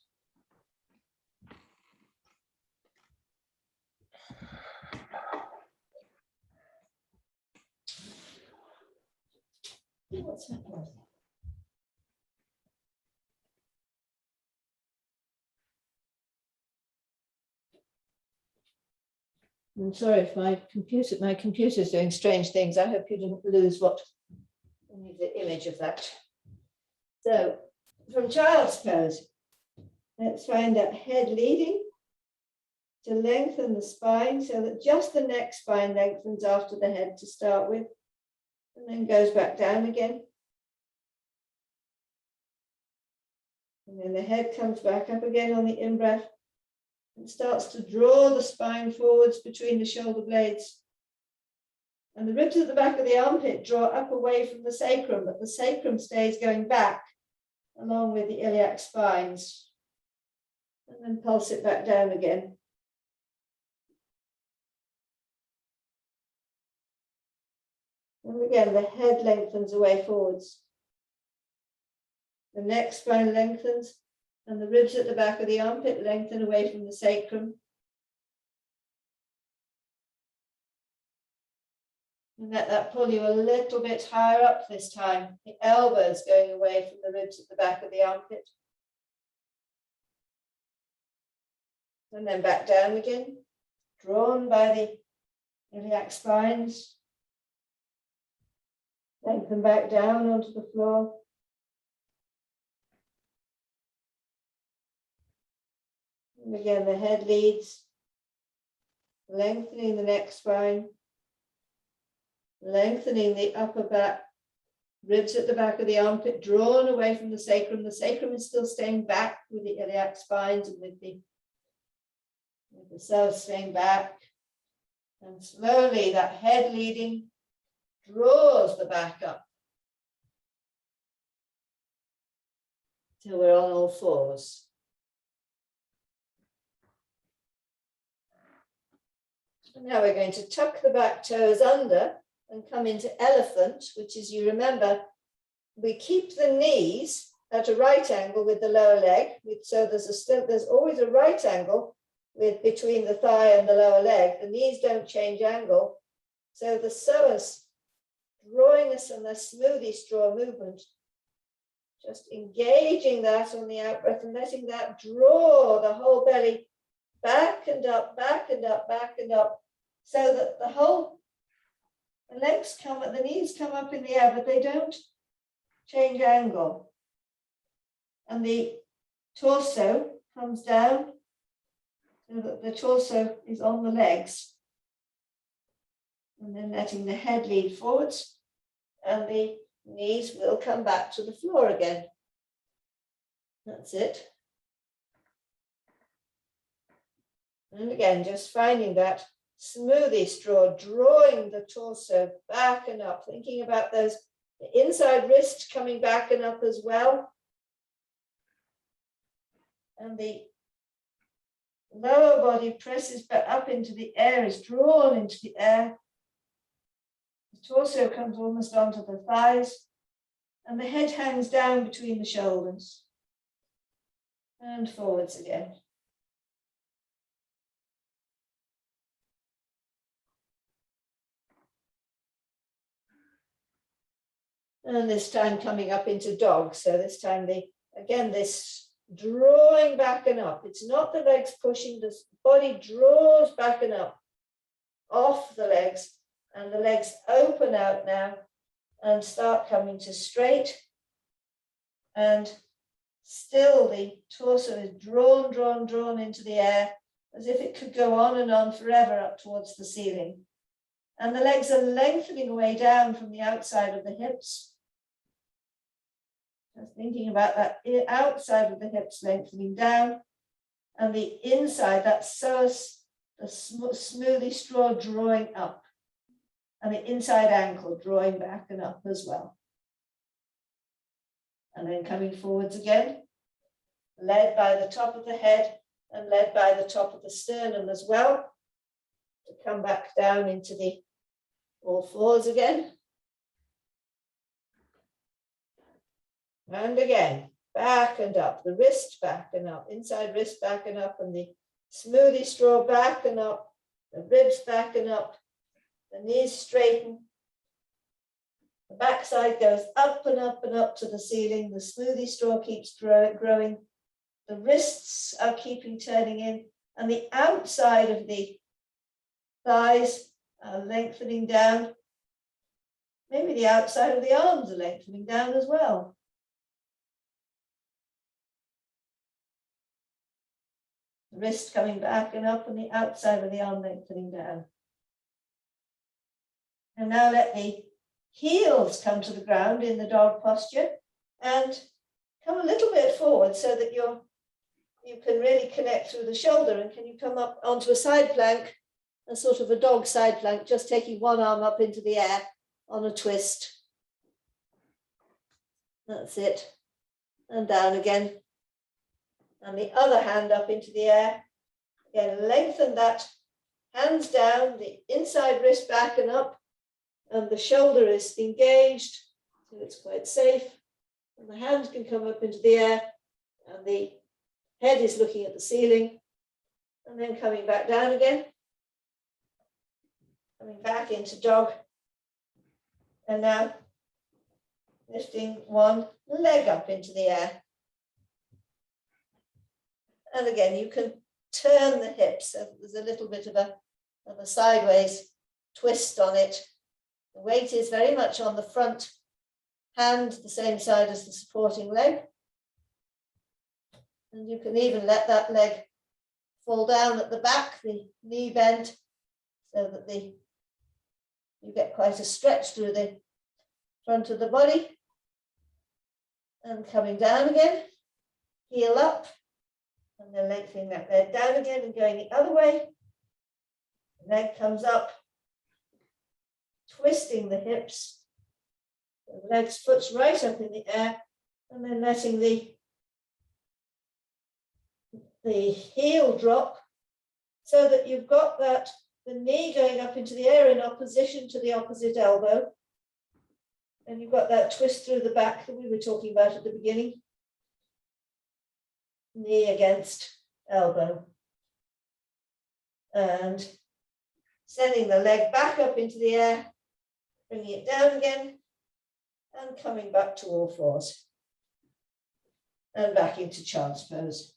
What's happening? I'm sorry if my computer's doing strange things. I hope you didn't lose what. I need the image of that. So from child's pose, let's find that head leading to lengthen the spine so that just the neck spine lengthens after the head to start with, and then goes back down again. And then the head comes back up again on the in-breath and starts to draw the spine forwards between the shoulder blades. And the ribs at the back of the armpit draw up away from the sacrum, but the sacrum stays going back along with the iliac spines. And then pulse it back down again. And again, the head lengthens away forwards. The neck spine lengthens, and the ribs at the back of the armpit lengthen away from the sacrum. And let that pull you a little bit higher up this time. The elbows going away from the ribs at the back of the armpit. And then back down again, drawn by the iliac spines. Lengthen back down onto the floor. And again, the head leads, lengthening the neck spine. Lengthening the upper back, ribs at the back of the armpit, drawn away from the sacrum. The sacrum is still staying back with the iliac spines and with the cells staying back. And slowly that head leading draws the back up till we're on all fours. And now we're going to tuck the back toes under and come into elephant, which is, you remember, we keep the knees at a right angle with the lower leg. So there's always a right angle between the thigh and the lower leg. The knees don't change angle. So the psoas drawing us in the smoothie straw movement, just engaging that on the out breath and letting that draw the whole belly back and up, back and up, back and up, so that the legs the knees come up in the air, but they don't change angle. And the torso comes down so that the torso is on the legs. And then letting the head lead forwards, and the knees will come back to the floor again. That's it. And again, just finding that smoothie straw, drawing the torso back and up, thinking about those, the inside wrist coming back and up as well. And the lower body presses back up into the air, is drawn into the air. The torso comes almost onto the thighs, and the head hangs down between the shoulders. And forwards again. And this time coming up into dog. So this time this drawing back and up. It's not the legs pushing, the body draws back and up off the legs, and the legs open out now and start coming to straight. And still the torso is drawn into the air, as if it could go on and on forever up towards the ceiling. And the legs are lengthening away down from the outside of the hips. Just thinking about that outside of the hips lengthening down, and the inside, that psoas, the smoothie straw drawing up, and the inside ankle drawing back and up as well. And then coming forwards again, led by the top of the head and led by the top of the sternum as well, to come back down into the all fours again. And again, back and up, the wrist back and up, inside wrist back and up, and the smoothie straw back and up, the ribs back and up, the knees straighten. The backside goes up and up and up to the ceiling. The smoothie straw keeps growing. The wrists are keeping turning in, and the outside of the thighs are lengthening down. Maybe the outside of the arms are lengthening down as well. The wrist coming back and up, and the outside of the arm lengthening down. And now let the heels come to the ground in the dog posture, and come a little bit forward so that you can really connect through the shoulder. And can you come up onto a side plank, a sort of a dog side plank, just taking one arm up into the air on a twist. That's it. And down again. And the other hand up into the air. Again, lengthen that, hands down, the inside wrist back and up, and the shoulder is engaged, so it's quite safe. And the hands can come up into the air, and the head is looking at the ceiling, and then coming back down again, coming back into dog, and now lifting one leg up into the air. And again, you can turn the hips, so there's a little bit of a sideways twist on it. The weight is very much on the front hand, the same side as the supporting leg. And you can even let that leg fall down at the back, the knee bent, so that you get quite a stretch through the front of the body. And coming down again, heel up, and then lengthening that leg down again and going the other way. The leg comes up, twisting the hips. The legs, foot's right up in the air, and then letting the heel drop, so that you've got that, the knee going up into the air in opposition to the opposite elbow. And you've got that twist through the back that we were talking about at the beginning. Knee against elbow. And sending the leg back up into the air, bringing it down again, and coming back to all fours. And back into child's pose.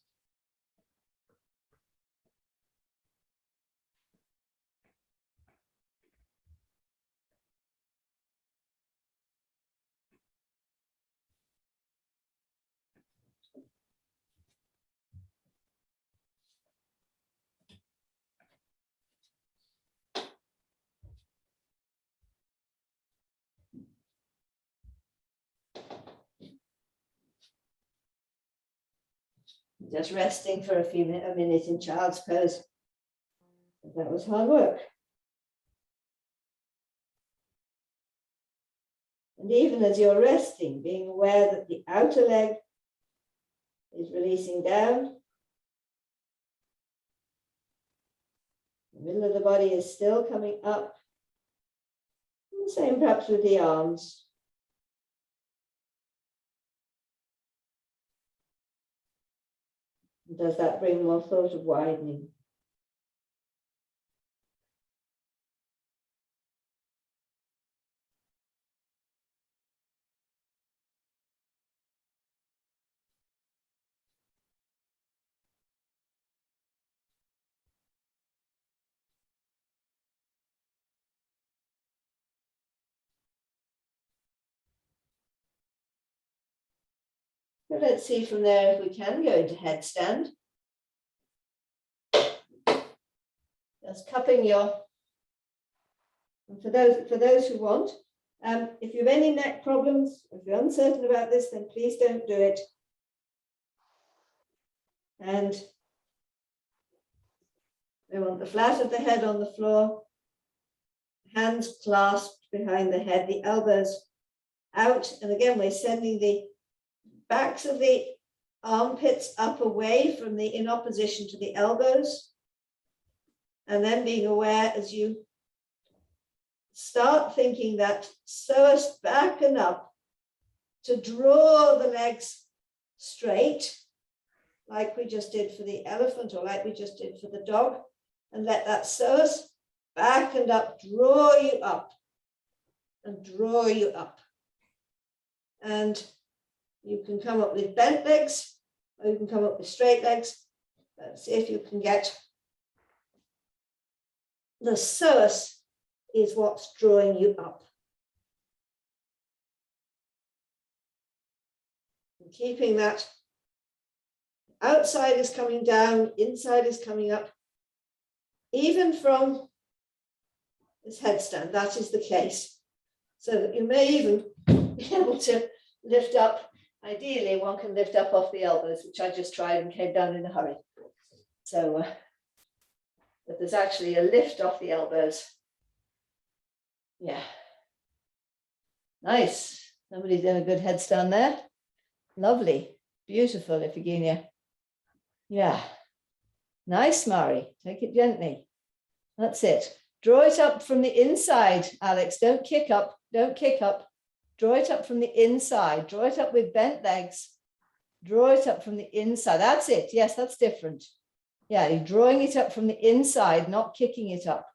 Just resting for a minute in child's pose. That was hard work. And even as you're resting, being aware that the outer leg is releasing down. The middle of the body is still coming up. And the same perhaps with the arms. And does that bring more thought of widening? So let's see from there if we can go into headstand. Just cupping your, and for those who want, if you have any neck problems, if you're uncertain about this, then please don't do it. And we want the flat of the head on the floor, hands clasped behind the head, the elbows out. And again, we're sending the backs of the armpits up away from the, in opposition to the elbows. And then being aware as you start thinking that psoas back and up to draw the legs straight, like we just did for the elephant or like we just did for the dog, and let that psoas back and up draw you up and draw you up. And you can come up with bent legs or you can come up with straight legs. Let's see if you can get the psoas is what's drawing you up. And keeping that outside is coming down, inside is coming up. Even from this headstand, that is the case. So that you may even be able to lift up. Ideally, one can lift up off the elbows, which I just tried and came down in a hurry. So, but there's actually a lift off the elbows. Yeah. Nice. Somebody's done a good headstand there. Lovely. Beautiful, Iphigenia. Yeah. Nice, Mari. Take it gently. That's it. Draw it up from the inside, Alex. Don't kick up. Don't kick up. Draw it up from the inside. Draw it up with bent legs. Draw it up from the inside. That's it. Yes, that's different. Yeah, you're drawing it up from the inside, not kicking it up.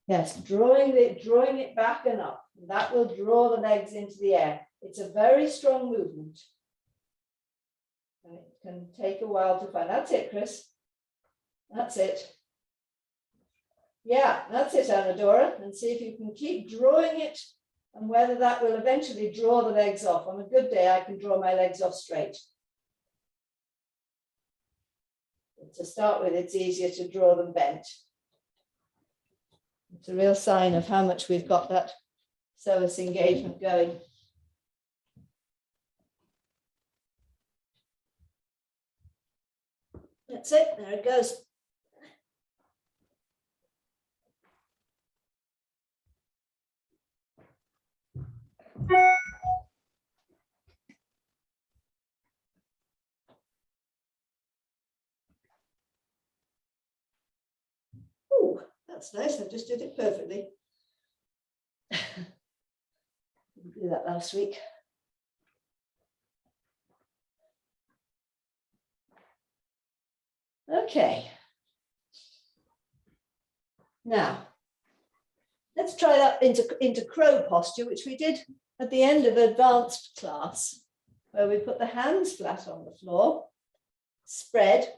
Yes, drawing it back and up. That will draw the legs into the air. It's a very strong movement. And it can take a while to find. That's it, Chris. That's it. Yeah, that's it, Anadora. And see if you can keep drawing it and whether that will eventually draw the legs off. On a good day, I can draw my legs off straight. But to start with, it's easier to draw them bent. It's a real sign of how much we've got that psoas engagement going. That's it, there it goes. Ooh, that's nice, I just did it perfectly. Didn't do that last week. Okay. Now, let's try that into crow posture, which we did at the end of advanced class, where we put the hands flat on the floor, spread,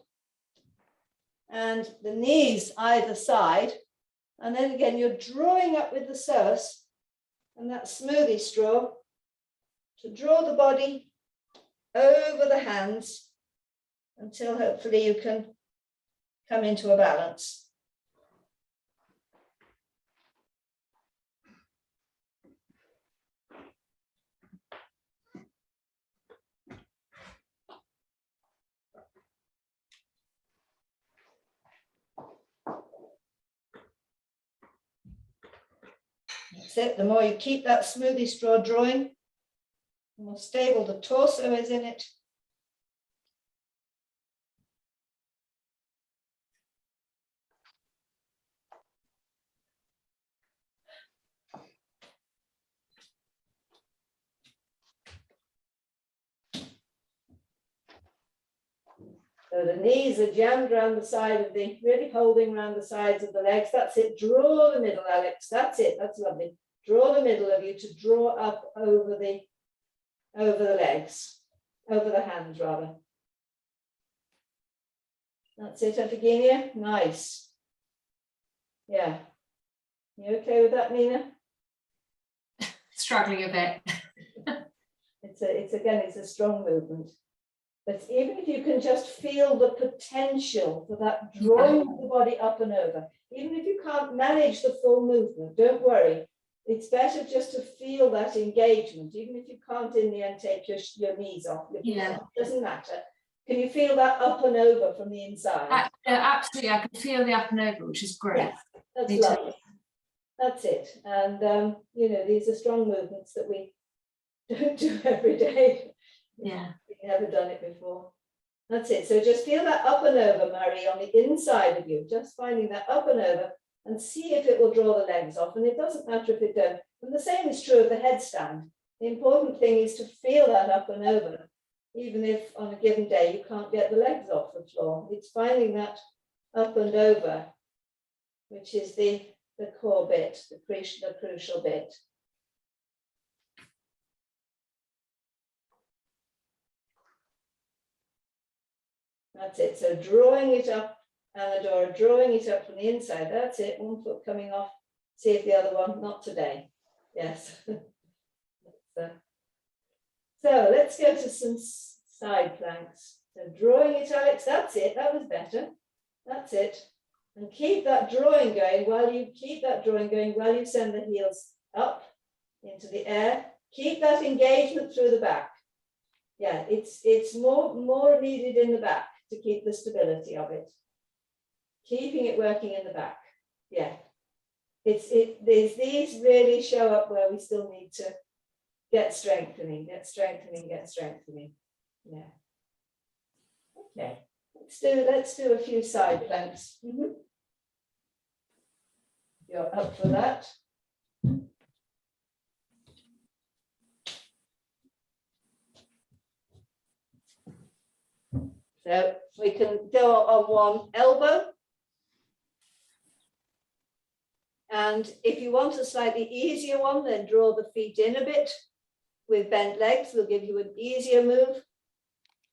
and the knees either side. And then again, you're drawing up with the psoas and that smoothie straw to draw the body over the hands until hopefully you can come into a balance. That's it. The more you keep that smoothie straw drawing, the more stable the torso is in it. So the knees are jammed around the side of the, really holding around the sides of the legs. That's it. Draw the middle, Alex. That's it. That's lovely. Draw the middle of you to draw up over the legs, over the hands rather. That's it, Ephigenia. Nice. Yeah. You okay with that, Nina? Struggling a bit. It's a strong movement. But even if you can just feel the potential for that drawing of the body up and over, even if you can't manage the full movement, don't worry. It's better just to feel that engagement, even if you can't in the end take your knees off. Yeah. It doesn't matter. Can you feel that up and over from the inside? Absolutely, I can feel the up and over, which is great. Yes, that's lovely. That's it. And you know, these are strong movements that we don't do every day. Yeah. We've never done it before. That's it. So just feel that up and over, Marie, on the inside of you, just finding that up and over and see if it will draw the legs off. And it doesn't matter if it don't. And the same is true of the headstand. The important thing is to feel that up and over, even if on a given day you can't get the legs off the floor. It's finding that up and over, which is the core bit, the crucial bit. That's it. So drawing it up, Amadora, drawing it up from the inside. That's it. One foot coming off. See if the other one, not today. Yes. So let's go to some side planks. So drawing it, Alex. That's it. That was better. That's it. And keep that drawing going while you send the heels up into the air. Keep that engagement through the back. Yeah, it's more needed in the back to keep the stability of it. Keeping it working in the back. Yeah. These really show up where we still need to get strengthening. Yeah. Okay. Let's do a few side planks. You're up for that. So we can go on one elbow. And if you want a slightly easier one, then draw the feet in a bit with bent legs. We'll give you an easier move.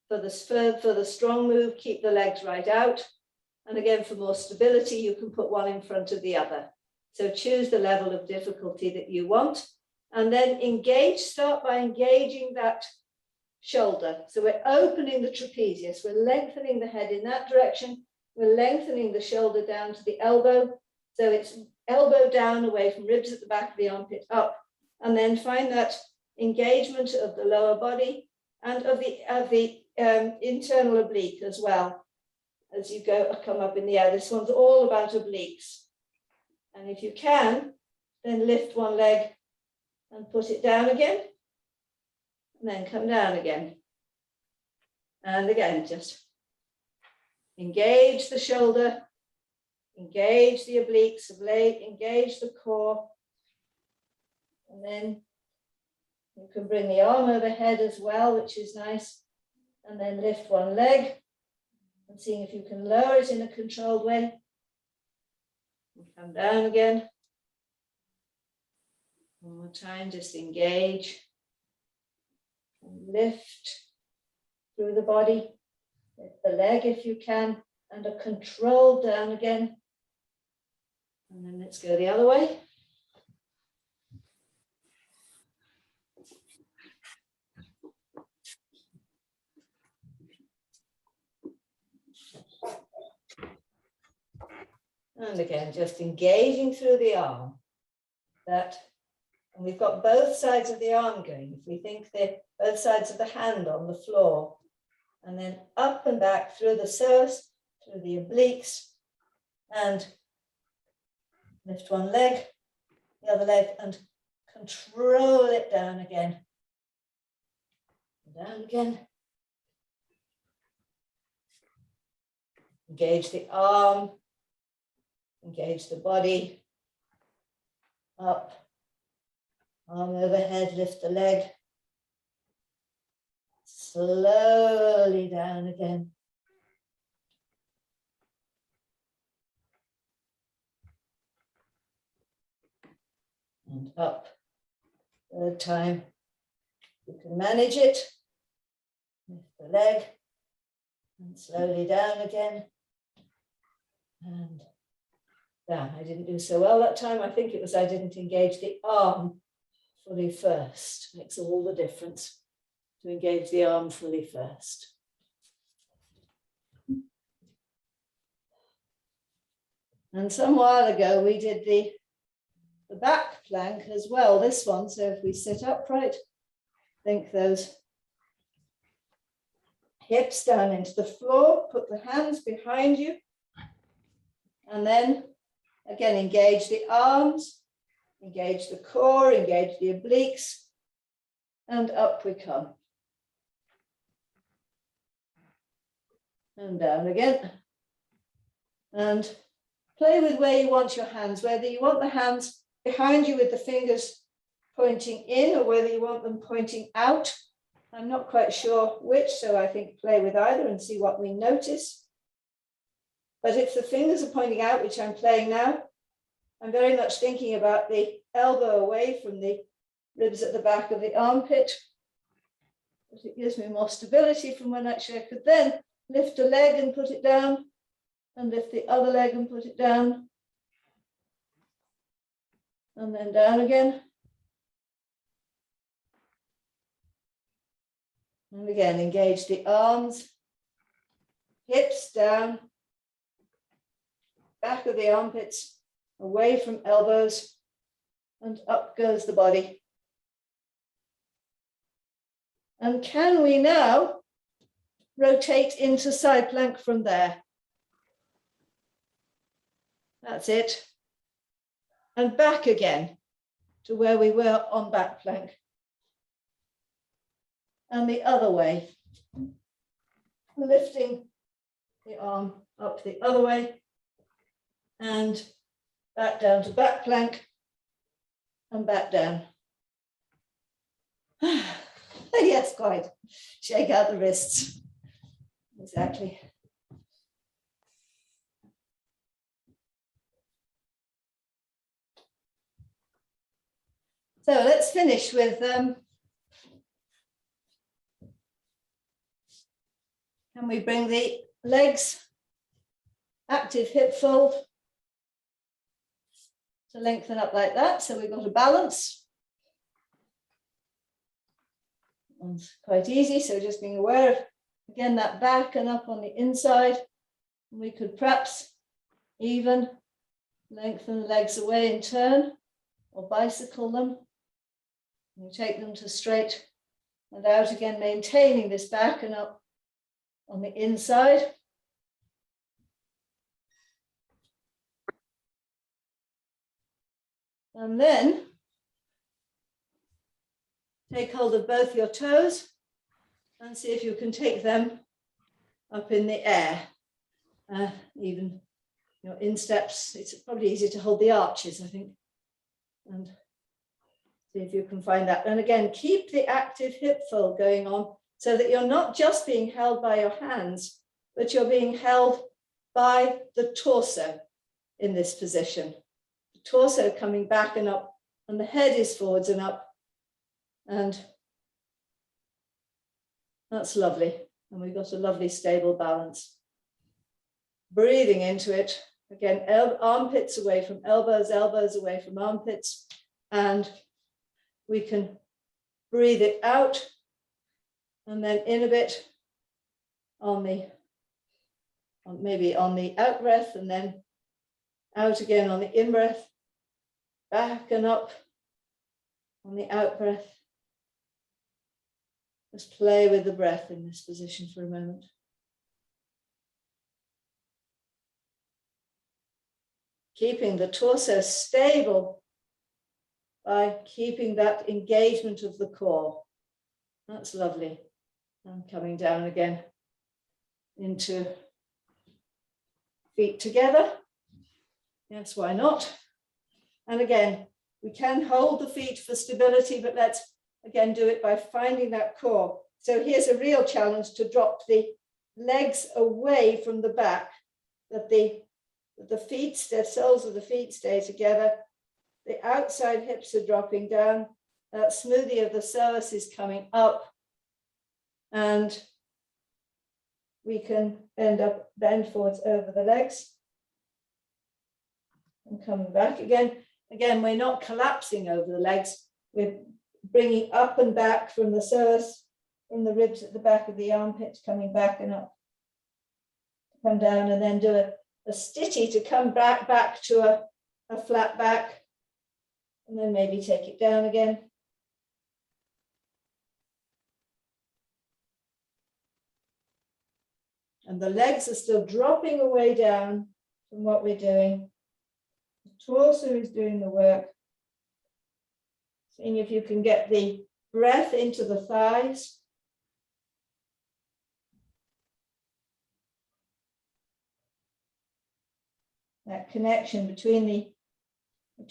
For the strong move, keep the legs right out. And again, for more stability, you can put one in front of the other. So choose the level of difficulty that you want. And then start by engaging that shoulder. So we're opening the trapezius, we're lengthening the head in that direction, we're lengthening the shoulder down to the elbow. So it's elbow down away from ribs at the back of the armpit up, and then find that engagement of the lower body and of the internal oblique as well as you come up in the air. This one's all about obliques. And if you can, then lift one leg and put it down again. And then come down again. And again, just engage the shoulder, engage the obliques, engage the core. And then you can bring the arm overhead as well, which is nice. And then lift one leg and seeing if you can lower it in a controlled way. And come down again. One more time, just engage. And lift through the body, lift the leg if you can, and a control down again. And then let's go the other way. And again, just engaging through the arm. And we've got both sides of the arm going. If we think both sides of the hand on the floor, and then up and back through the psoas, through the obliques, and lift one leg, the other leg, and Control it down again. Down again. Engage the arm. Engage the body. Up. Arm overhead, lift the leg. Slowly down again. And up. Third time. You can manage it. Lift the leg. And slowly down again. And down. I didn't do so well that time. I think it was I didn't engage the arm fully first. Makes all the difference to engage the arm fully first. And some while ago we did the back plank as well, this one. So if we sit upright, link those hips down into the floor, put the hands behind you, and then again engage the arms, engage the core, engage the obliques, and up we come. And down again. And play with where you want your hands, whether you want the hands behind you with the fingers pointing in or whether you want them pointing out. I'm not quite sure which, so I think play with either and see what we notice. But if the fingers are pointing out, which I'm playing now, I'm very much thinking about the elbow away from the ribs at the back of the armpit. But it gives me more stability from when actually I could then lift a leg and put it down, and lift the other leg and put it down, and then down again. And again, engage the arms, hips down, back of the armpits, away from elbows, and up goes the body. And can we now rotate into side plank from there? That's it. And back again to where we were on back plank. And the other way. Lifting the arm up the other way and back down to back plank and back down. Yes, quite. Shake out the wrists. Exactly. So let's finish with can we bring the legs, active hip fold, to lengthen up like that. So we've got a balance. And quite easy. So just being aware of, again, that back and up on the inside. And we could perhaps even lengthen the legs away and turn or bicycle them. You take them to straight and out again, maintaining this back and up on the inside. And then take hold of both your toes and see if you can take them up in the air. Even insteps, it's probably easier to hold the arches, I think. And see if you can find that. And again, keep the active hip fold going on so that you're not just being held by your hands, but you're being held by the torso in this position. The torso coming back and up, and the head is forwards and up. And that's lovely. And we've got a lovely stable balance. Breathing into it. Again, armpits away from elbows, elbows away from armpits. And we can breathe it out and then in a bit on the, maybe on the out breath and then out again on the in breath, back and up on the out breath. Just play with the breath in this position for a moment. Keeping the torso stable by keeping that engagement of the core. That's lovely. And coming down again into feet together. Yes, why not? And again, we can hold the feet for stability, but let's again do it by finding that core. So here's a real challenge to drop the legs away from the back, that the feet, the soles of the feet stay together. The outside hips are dropping down. That smoothie of the psoas is coming up. And we can bend forwards over the legs. And coming back again. Again, we're not collapsing over the legs. We're bringing up and back from the psoas, from the ribs at the back of the armpits, coming back and up. Come down and then do a stitty to come back to a flat back. And then maybe take it down again. And the legs are still dropping away down from what we're doing. The torso is doing the work. Seeing if you can get the breath into the thighs. That connection between the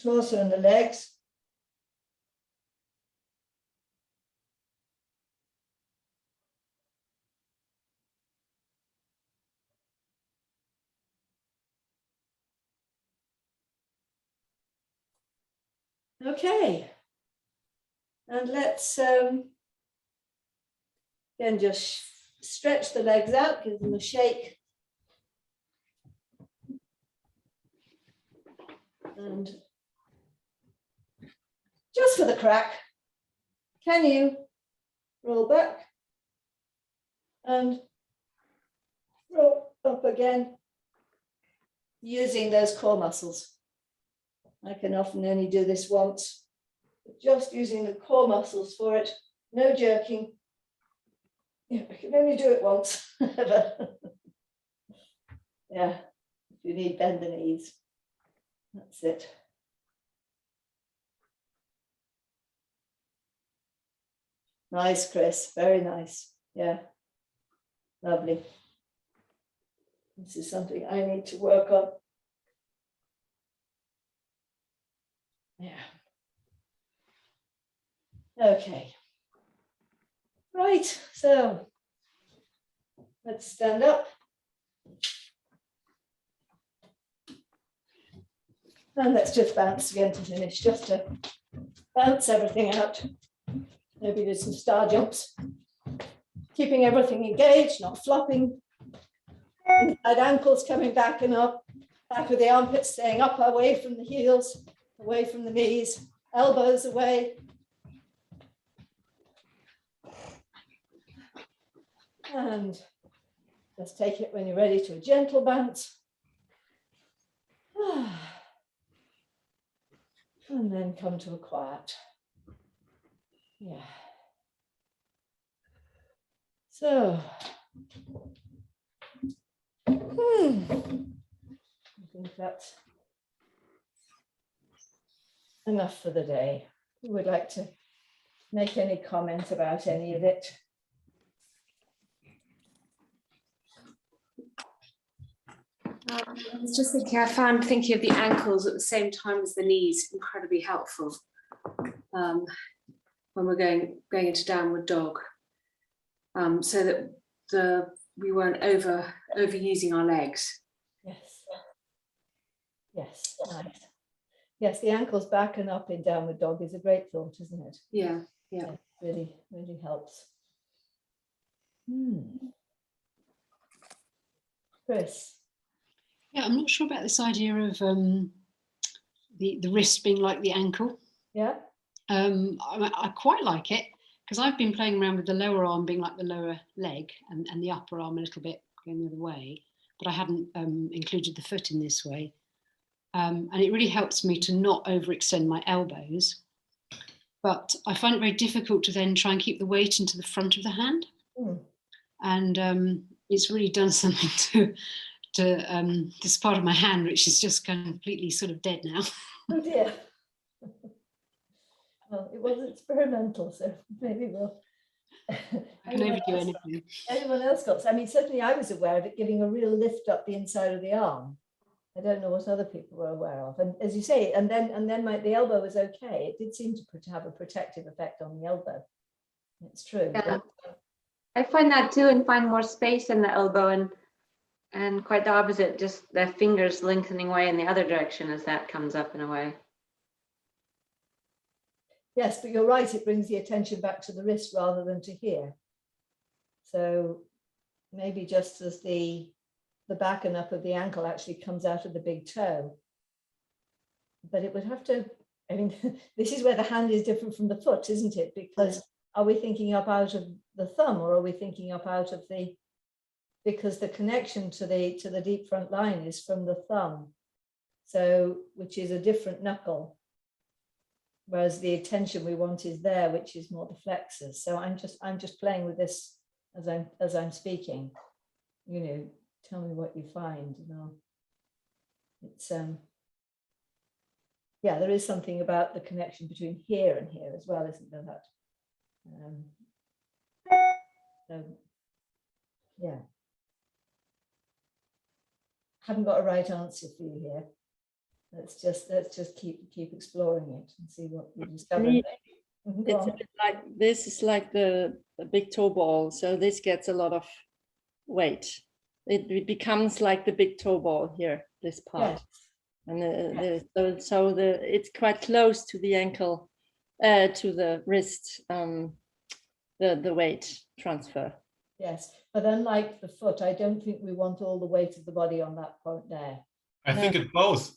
torso and the legs. Okay, and let's again just stretch the legs out, give them a shake. And just for the crack, can you roll back and roll up again using those core muscles? I can often only do this once, but just using the core muscles for it, no jerking. Yeah, I can only do it once. Yeah, if you need, bend the knees. That's it. Nice, Chris, very nice. Yeah, lovely. This is something I need to work on. Yeah. Okay. Right, so let's stand up. And let's just bounce again to finish, just to bounce everything out. Maybe do some star jumps. Keeping everything engaged, not flopping. Inside ankles coming back and up. Back of the armpits staying up, away from the heels, away from the knees, elbows away. And just take it when you're ready to a gentle bounce. And then come to a quiet. Yeah. So, I think that's enough for the day. Who would like to make any comment about any of it? I was just thinking, I found thinking of the ankles at the same time as the knees incredibly helpful when we're going into downward dog, so that we weren't overusing our legs. Yes. Yes. Nice. Yes, the ankles back and up in downward dog is a great thought, isn't it? Yeah. Really, really helps. Chris. Yeah, I'm not sure about this idea of the wrist being like the ankle. Yeah. I quite like it because I've been playing around with the lower arm being like the lower leg and the upper arm a little bit going the other way, but I hadn't included the foot in this way. And it really helps me to not overextend my elbows. But I find it very difficult to then try and keep the weight into the front of the hand. And it's really done something to this part of my hand, which is just completely sort of dead now. Oh dear. Well, it was experimental, so maybe we'll. I can Anyone overdo else- anything. Anyone else got? I mean, certainly I was aware of it giving a real lift up the inside of the arm. I don't know what other people were aware of. And as you say, and then the elbow was okay. It did seem to have a protective effect on the elbow. It's true. Yeah. I find that too, and find more space in the elbow, and quite the opposite, just the fingers lengthening away in the other direction as that comes up in a way. Yes, but you're right. It brings the attention back to the wrist rather than to here. So maybe just as the back and up of the ankle actually comes out of the big toe. But it would have to, I mean, this is where the hand is different from the foot, isn't it? Because are we thinking up out of the thumb, or are we thinking up out of the, because the connection to the deep front line is from the thumb. So, which is a different knuckle. Whereas the attention we want is there, which is more the flexors. So I'm just playing with this as I'm speaking. You know, tell me what you find. You know, it's yeah, there is something about the connection between here and here as well, isn't there? That so yeah, haven't got a right answer for you here. Let's just keep exploring it and see what we discover. It's a bit like, this is like the big toe ball, so this gets a lot of weight. It becomes like the big toe ball here, this part. Yes. And it's quite close to the ankle, to the wrist, the weight transfer. Yes, but unlike the foot, I don't think we want all the weight of the body on that point there. I think it both.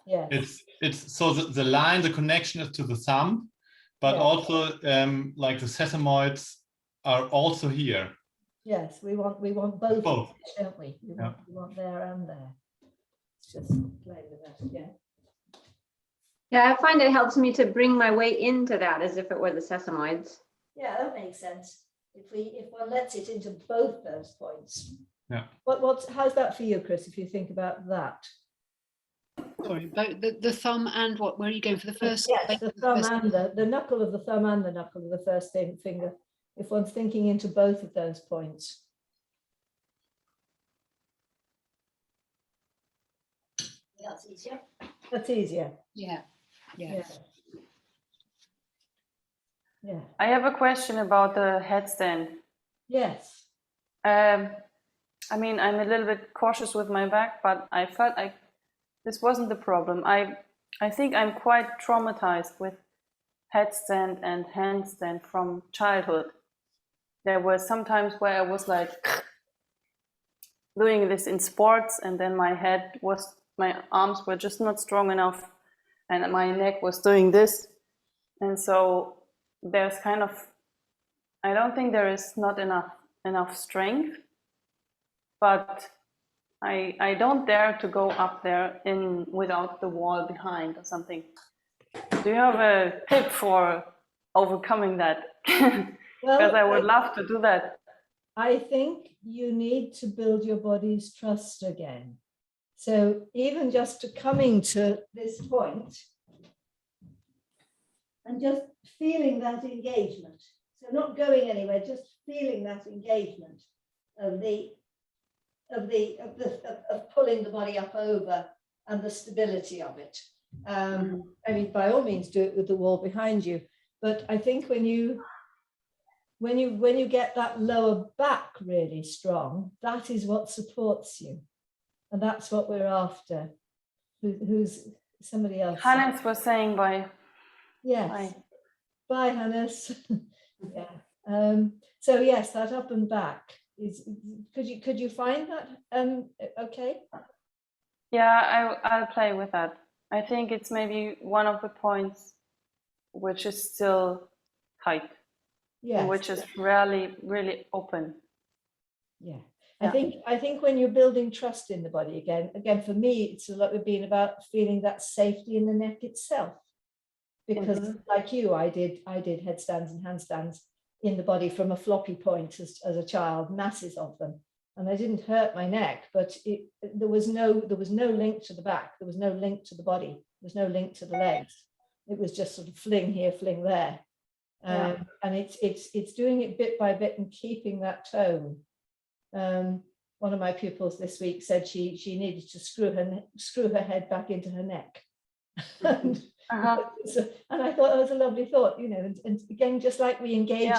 Yes. It's so the line, the connection is to the thumb, but Yes. also like the sesamoids are also here. Yes, we want both, Both. don't we? We want there and there. It's just play with that again. Yeah, I find it helps me to bring my weight into that as if it were the sesamoids. Yeah, that makes sense. If one lets it into both those points. Yeah. How's that for you, Chris? If you think about that. Sorry, both the thumb and what? Where are you going for the first? Yes, the thumb and the knuckle of the thumb and the knuckle of the first finger. If one's thinking into both of those points. That's easier. That's easier. Yeah. Yeah. Yeah. I have a question about the headstand. Yes. I mean, I'm a little bit cautious with my back, but I felt like this wasn't the problem. I think I'm quite traumatized with headstand and handstand from childhood. There were some times where I was like doing this in sports, and then my arms were just not strong enough, and my neck was doing this. And so there's kind of, I don't think there is not enough strength, but I don't dare to go up there without the wall behind or something. Do you have a tip for overcoming that? Because I would love to do that. I think you need to build your body's trust again. So even just to coming to this point and just feeling that engagement. So not going anywhere, just feeling that engagement of pulling the body up over and the stability of it. I mean, by all means, do it with the wall behind you. But I think when you get that lower back really strong, that is what supports you, and that's what we're after. Who's somebody else? Hannes was saying bye. Yes. Bye, Hannes. Yeah. So yes, that up and back is. Could you find that? Okay. Yeah, I'll play with that. I think it's maybe one of the points which is still tight. Yes. Which is really open. Yeah. I think when you're building trust in the body again for me, it's a lot of being about feeling that safety in the neck itself. Because like you, I did headstands and handstands in the body from a floppy point as a child, masses of them. And I didn't hurt my neck, but there was no link to the back. There was no link to the body. There was no link to the legs. it was just sort of fling here, fling there. Yeah. And it's doing it bit by bit and keeping that tone. One of my pupils this week said she needed to screw her head back into her neck. and, and I thought that was a lovely thought, you know, and again, just like we engage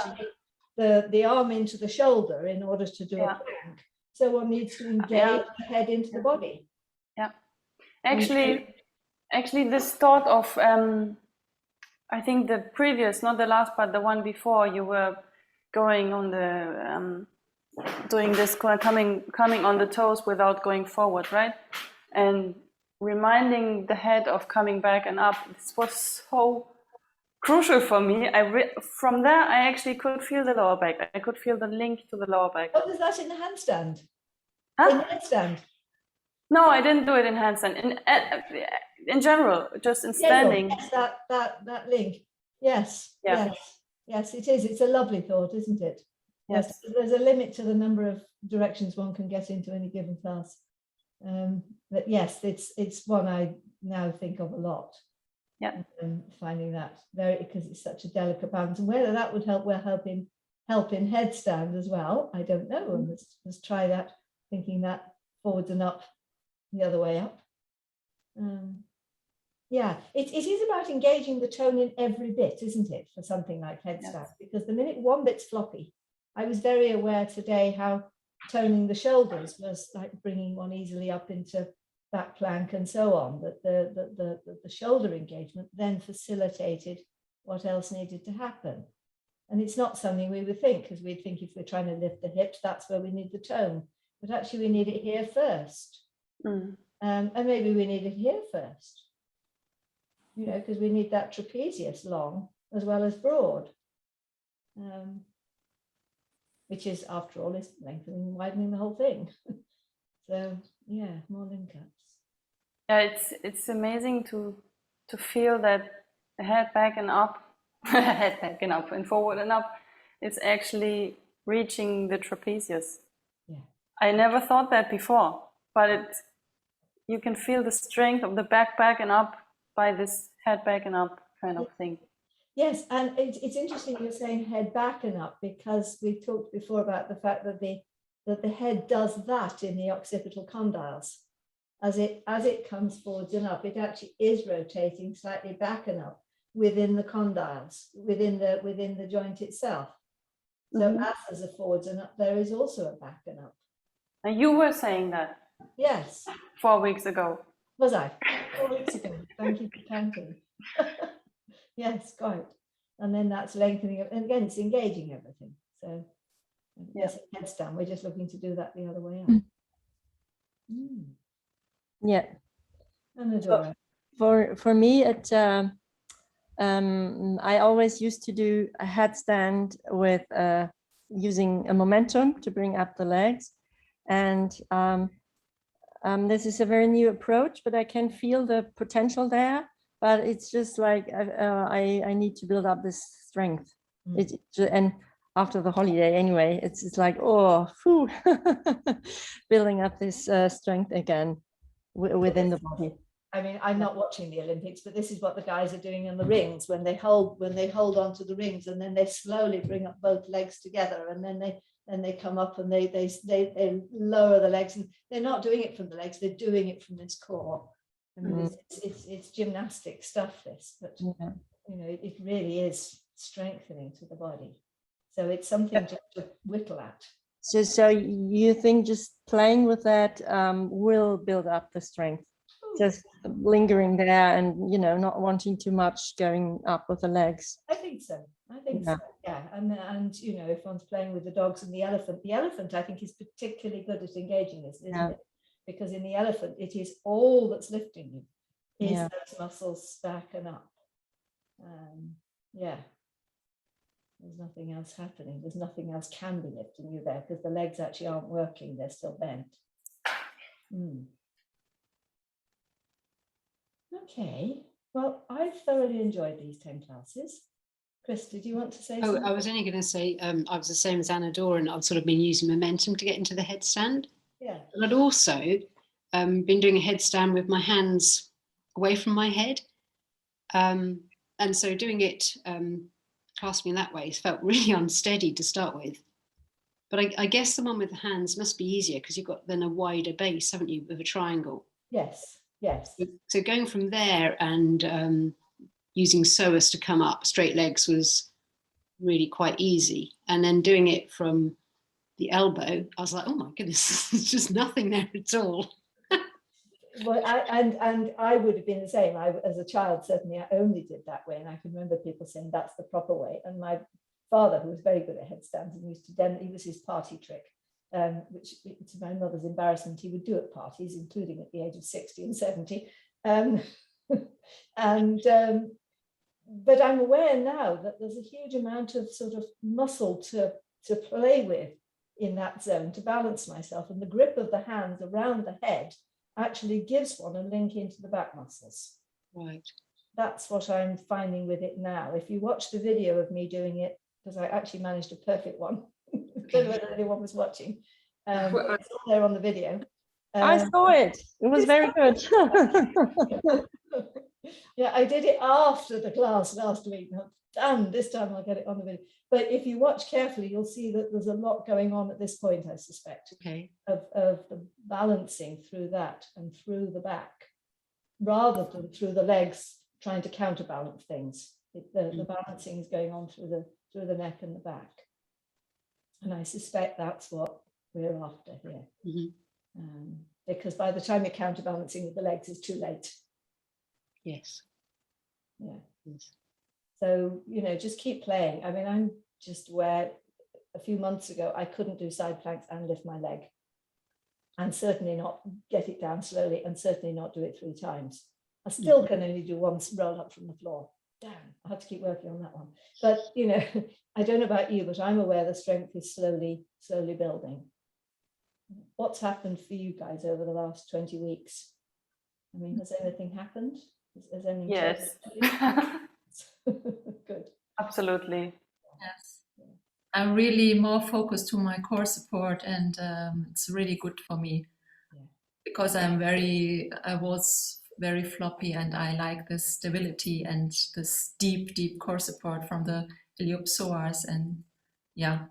the arm into the shoulder in order to do a plank, so one needs to engage the head into the body. Yeah, actually this thought of I think the previous, not the last, but the one before, you were going on the doing this coming on the toes without going forward, right? And reminding the head of coming back and up. This was so crucial for me. From there, I actually could feel the lower back. I could feel the link to the lower back. What was that in the handstand? Huh? In the headstand? No, I didn't do it in handstand. In general, just in standing. Yes, that link. Yes, Yeah. yes, it is. It's a lovely thought, isn't it? Yes. There's a limit to the number of directions one can get into any given class. But yes, it's one I now think of a lot. Yeah. Finding that very, because it's such a delicate balance, and whether that would help in headstand as well, I don't know. Let's try that, thinking that forwards and up, the other way up. Yeah, it is about engaging the tone in every bit, isn't it, for something like headstand? Yes. Because the minute one bit's floppy, I was very aware today how toning the shoulders was like bringing one easily up into back plank and so on, that the shoulder engagement then facilitated what else needed to happen. And it's not something we would think, because we'd think if we're trying to lift the hips, that's where we need the tone. But actually we need it here first. And maybe we need it here first, you know, because we need that trapezius long as well as broad, which is, after all, is lengthening and widening the whole thing. So yeah, more link-ups. Yeah, it's amazing to feel that the head back and up, head back and up and forward and up, is actually reaching the trapezius. Yeah. I never thought that before, but you can feel the strength of the back and up by this head back and up kind of thing. Yes, and it's interesting you're saying head back and up, because we talked before about the fact that the head does that in the occipital condyles. As it comes forwards and up, it actually is rotating slightly back and up within the condyles, within the joint itself. So as there's a forwards and up, there is also a back and up. And you were saying that. Yes. 4 weeks ago. Was I? 4 weeks ago. Thank you for counting. Yes, quite. And then that's lengthening, and again, it's engaging everything. So yes, headstand, we're just looking to do that the other way up. Yeah. Anadora. For me, I always used to do a headstand with using a momentum to bring up the legs, and this is a very new approach, but I can feel the potential there. But it's just like I need to build up this strength. And after the holiday, anyway, it's like, oh, whew, building up this strength again within the body. I mean, I'm not watching the Olympics, but this is what the guys are doing in the rings when they hold onto the rings, and then they slowly bring up both legs together, and then they come up and they lower the legs, and they're not doing it from the legs, they're doing it from this core. I mean, it's gymnastic stuff, this, but you know, it really is strengthening to the body. So it's something to whittle at. So you think just playing with that will build up the strength? Just lingering there and, you know, not wanting too much going up with the legs. I think so. So. Yeah. And you know, if one's playing with the dogs and the elephant I think is particularly good at engaging this, isn't it? Because in the elephant, it is all that's lifting you is those muscles back and up. Yeah. There's nothing else happening. There's nothing else can be lifting you there, because the legs actually aren't working. They're still bent. Okay. Well, I've thoroughly enjoyed these 10 classes. Chris, did you want to say something? I was only going to say I was the same as Anadora, and I've sort of been using momentum to get into the headstand. Yeah. And I'd also been doing a headstand with my hands away from my head. and so doing it clasping in that way felt really unsteady to start with. But I guess the one with the hands must be easier because you've got then a wider base, haven't you, with a triangle? Yes, yes. So going from there and using psoas to come up straight legs was really quite easy. And then doing it from the elbow, I was like, oh my goodness, there's just nothing there at all. Well, I would have been the same. As a child, certainly I only did that way. And I can remember people saying that's the proper way. And my father, who was very good at headstands and used to he was his party trick, which to my mother's embarrassment, he would do at parties, including at the age of 60 and 70. But I'm aware now that there's a huge amount of sort of muscle to play with in that zone to balance myself. And the grip of the hands around the head actually gives one a link into the back muscles. Right. That's what I'm finding with it now. If you watch the video of me doing it, because I actually managed a perfect one, I don't know whether anyone was watching. It's all there on the video. I saw it. It was very good. Yeah, I did it after the class last week. Damn, this time I'll get it on the video. But if you watch carefully, you'll see that there's a lot going on at this point, I suspect, Okay. of the balancing through that and through the back, rather than through the legs trying to counterbalance things. The balancing is going on through the neck and the back. And I suspect that's what we're after here. Mm-hmm. Because by the time you're counterbalancing with the legs, it's too late. Yes. Yeah. Yes. So, just keep playing. I mean, I'm just aware a few months ago, I couldn't do side planks and lift my leg. And certainly not get it down slowly, and certainly not do it 3 times. I still can only do one roll up from the floor. Damn, I have to keep working on that one. But, I don't know about you, but I'm aware the strength is slowly building. What's happened for you guys over the last 20 weeks? I mean, has anything happened? Has anything Yes. Good. Absolutely. Yes. I'm really more focused to my core support, and it's really good for me because I was very floppy, and I like this stability and this deep core support from the iliopsoas, and Yes.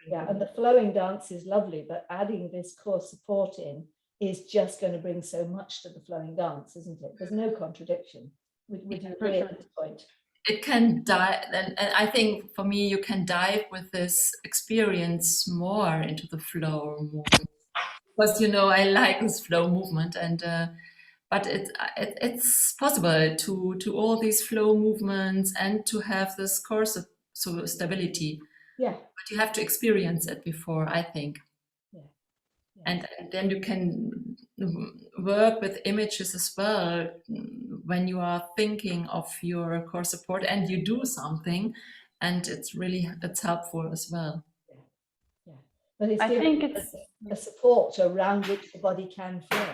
Yeah. And the flowing dance is lovely, but adding this core support in is just going to bring so much to the flowing dance, isn't it? There's no contradiction. Would you agree at this point? It can dive, and I think for me, you can dive with this experience more into the flow movement, because I like this flow movement, and but it's possible to all these flow movements and to have this course of stability. Yeah. But you have to experience it before, I think. Yeah. And then you can work with images as well when you are thinking of your core support and you do something, and it's helpful as well. Yeah. But it's I think it's a support around which the body can flow.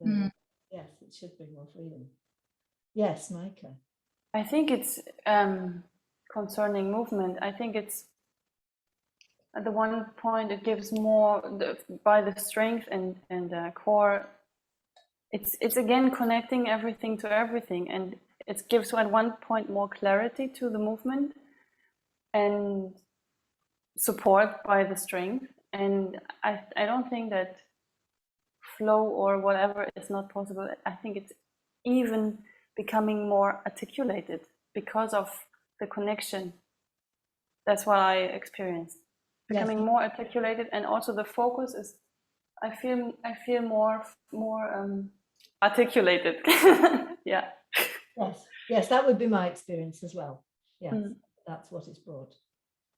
So, yes, it should bring more freedom. Yes, Micah. I think it's concerning movement. I think it's at the one point it gives more by the strength and core. It's again connecting everything to everything, and it gives at one point more clarity to the movement and support by the strength. And I don't think that flow or whatever is not possible. I think it's even becoming more articulated because of the connection. That's what I experienced. Becoming more articulated, and also the focus is. I feel more articulated. Yeah. Yes, that would be my experience as well. Yes, that's what it's brought.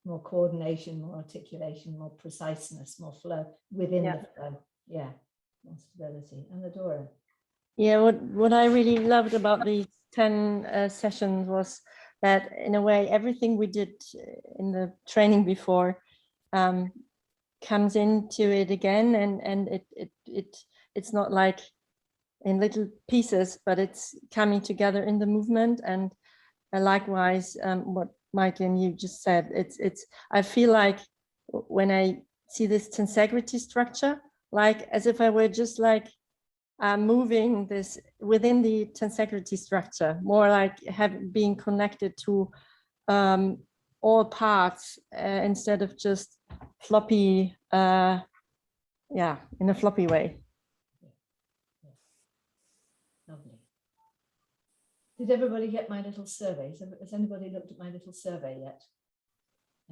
More coordination, more articulation, more preciseness, more flow within the flow. Yeah, more stability. And Adora. Yeah, what I really loved about these 10 sessions was that, in a way, everything we did in the training before comes into it again, and it's not like in little pieces, but it's coming together in the movement. And likewise, what Mike and you just said, it's I feel like when I see this tensegrity structure, like as if I were just like moving this within the tensegrity structure, more like being connected to all parts instead of just floppy, yeah, in a floppy way. Lovely. Did everybody get my little survey? Has anybody looked at my little survey yet?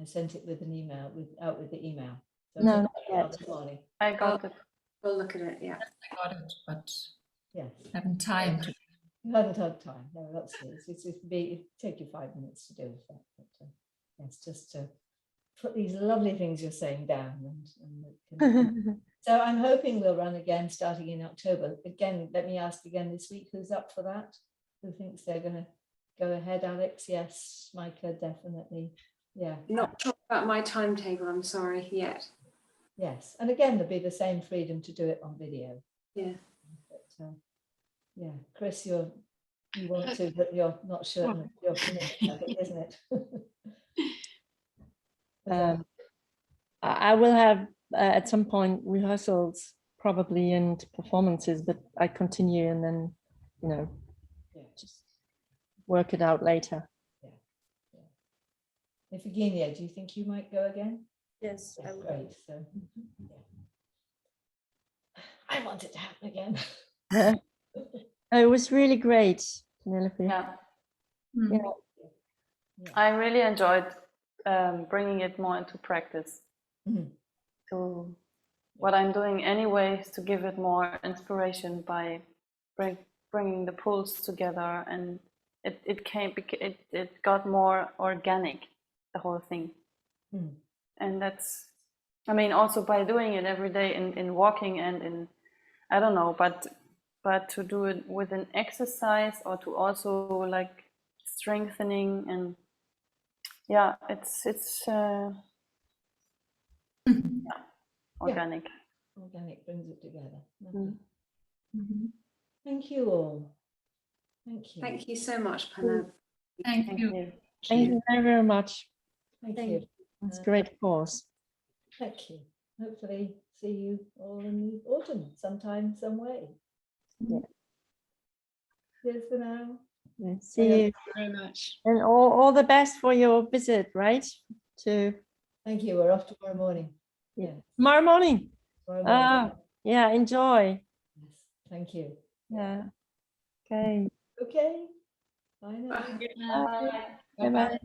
I sent it with an email, out with the email. So I No, sent not it out yet. this morning. I got it. We'll look at it, yeah. I got it, but Yes. haven't time to. You haven't had time. No, that's it. It'd take you 5 minutes to do that. But, yes, just to put these lovely things you're saying down. So I'm hoping we'll run again starting in October. Again, let me ask again this week, who's up for that? Who thinks they're going to go ahead? Alex? Yes. Micah, definitely. Yeah. Not sure about my timetable, I'm sorry, yet. Yes. And again, there'll be the same freedom to do it on video. Yeah. But, yeah, Chris, you want to, but you're not sure you're finished, I think, isn't it? I will have at some point rehearsals probably and performances, but I continue and then, you know, just work it out later. Virginia, do you think you might go again? Yes, I will. Great. So, I want it to happen again. It was really great, Penelope. Yeah. Hmm. Yeah. I really enjoyed bringing it more into practice. Mhm. To what I'm doing anyways, to give it more inspiration by bringing the pulse together, and it got more organic, the whole thing. Mm. And that's, I mean, also by doing it every day in walking and in, I don't know, but to do it with an exercise or to also like strengthening, and yeah, it's organic. Organic brings it together. Mm. Mhm. Thank you all. Thank you. Thank you so much, Penelope. Thank you. Thank you very, very much. Thank Thank you. you. It's a great course. Thank you. Hopefully see you all in the autumn sometime, some way. Yeah. Cheers for now. Yeah, see you. Thank you very much. And all the best for your visit, right? To Thank you. We're off tomorrow morning. yeah. Tomorrow morning. Tomorrow morning. Yeah, enjoy. Yes. Thank you. Yeah. Okay. Okay. Bye now. Good night. Bye bye.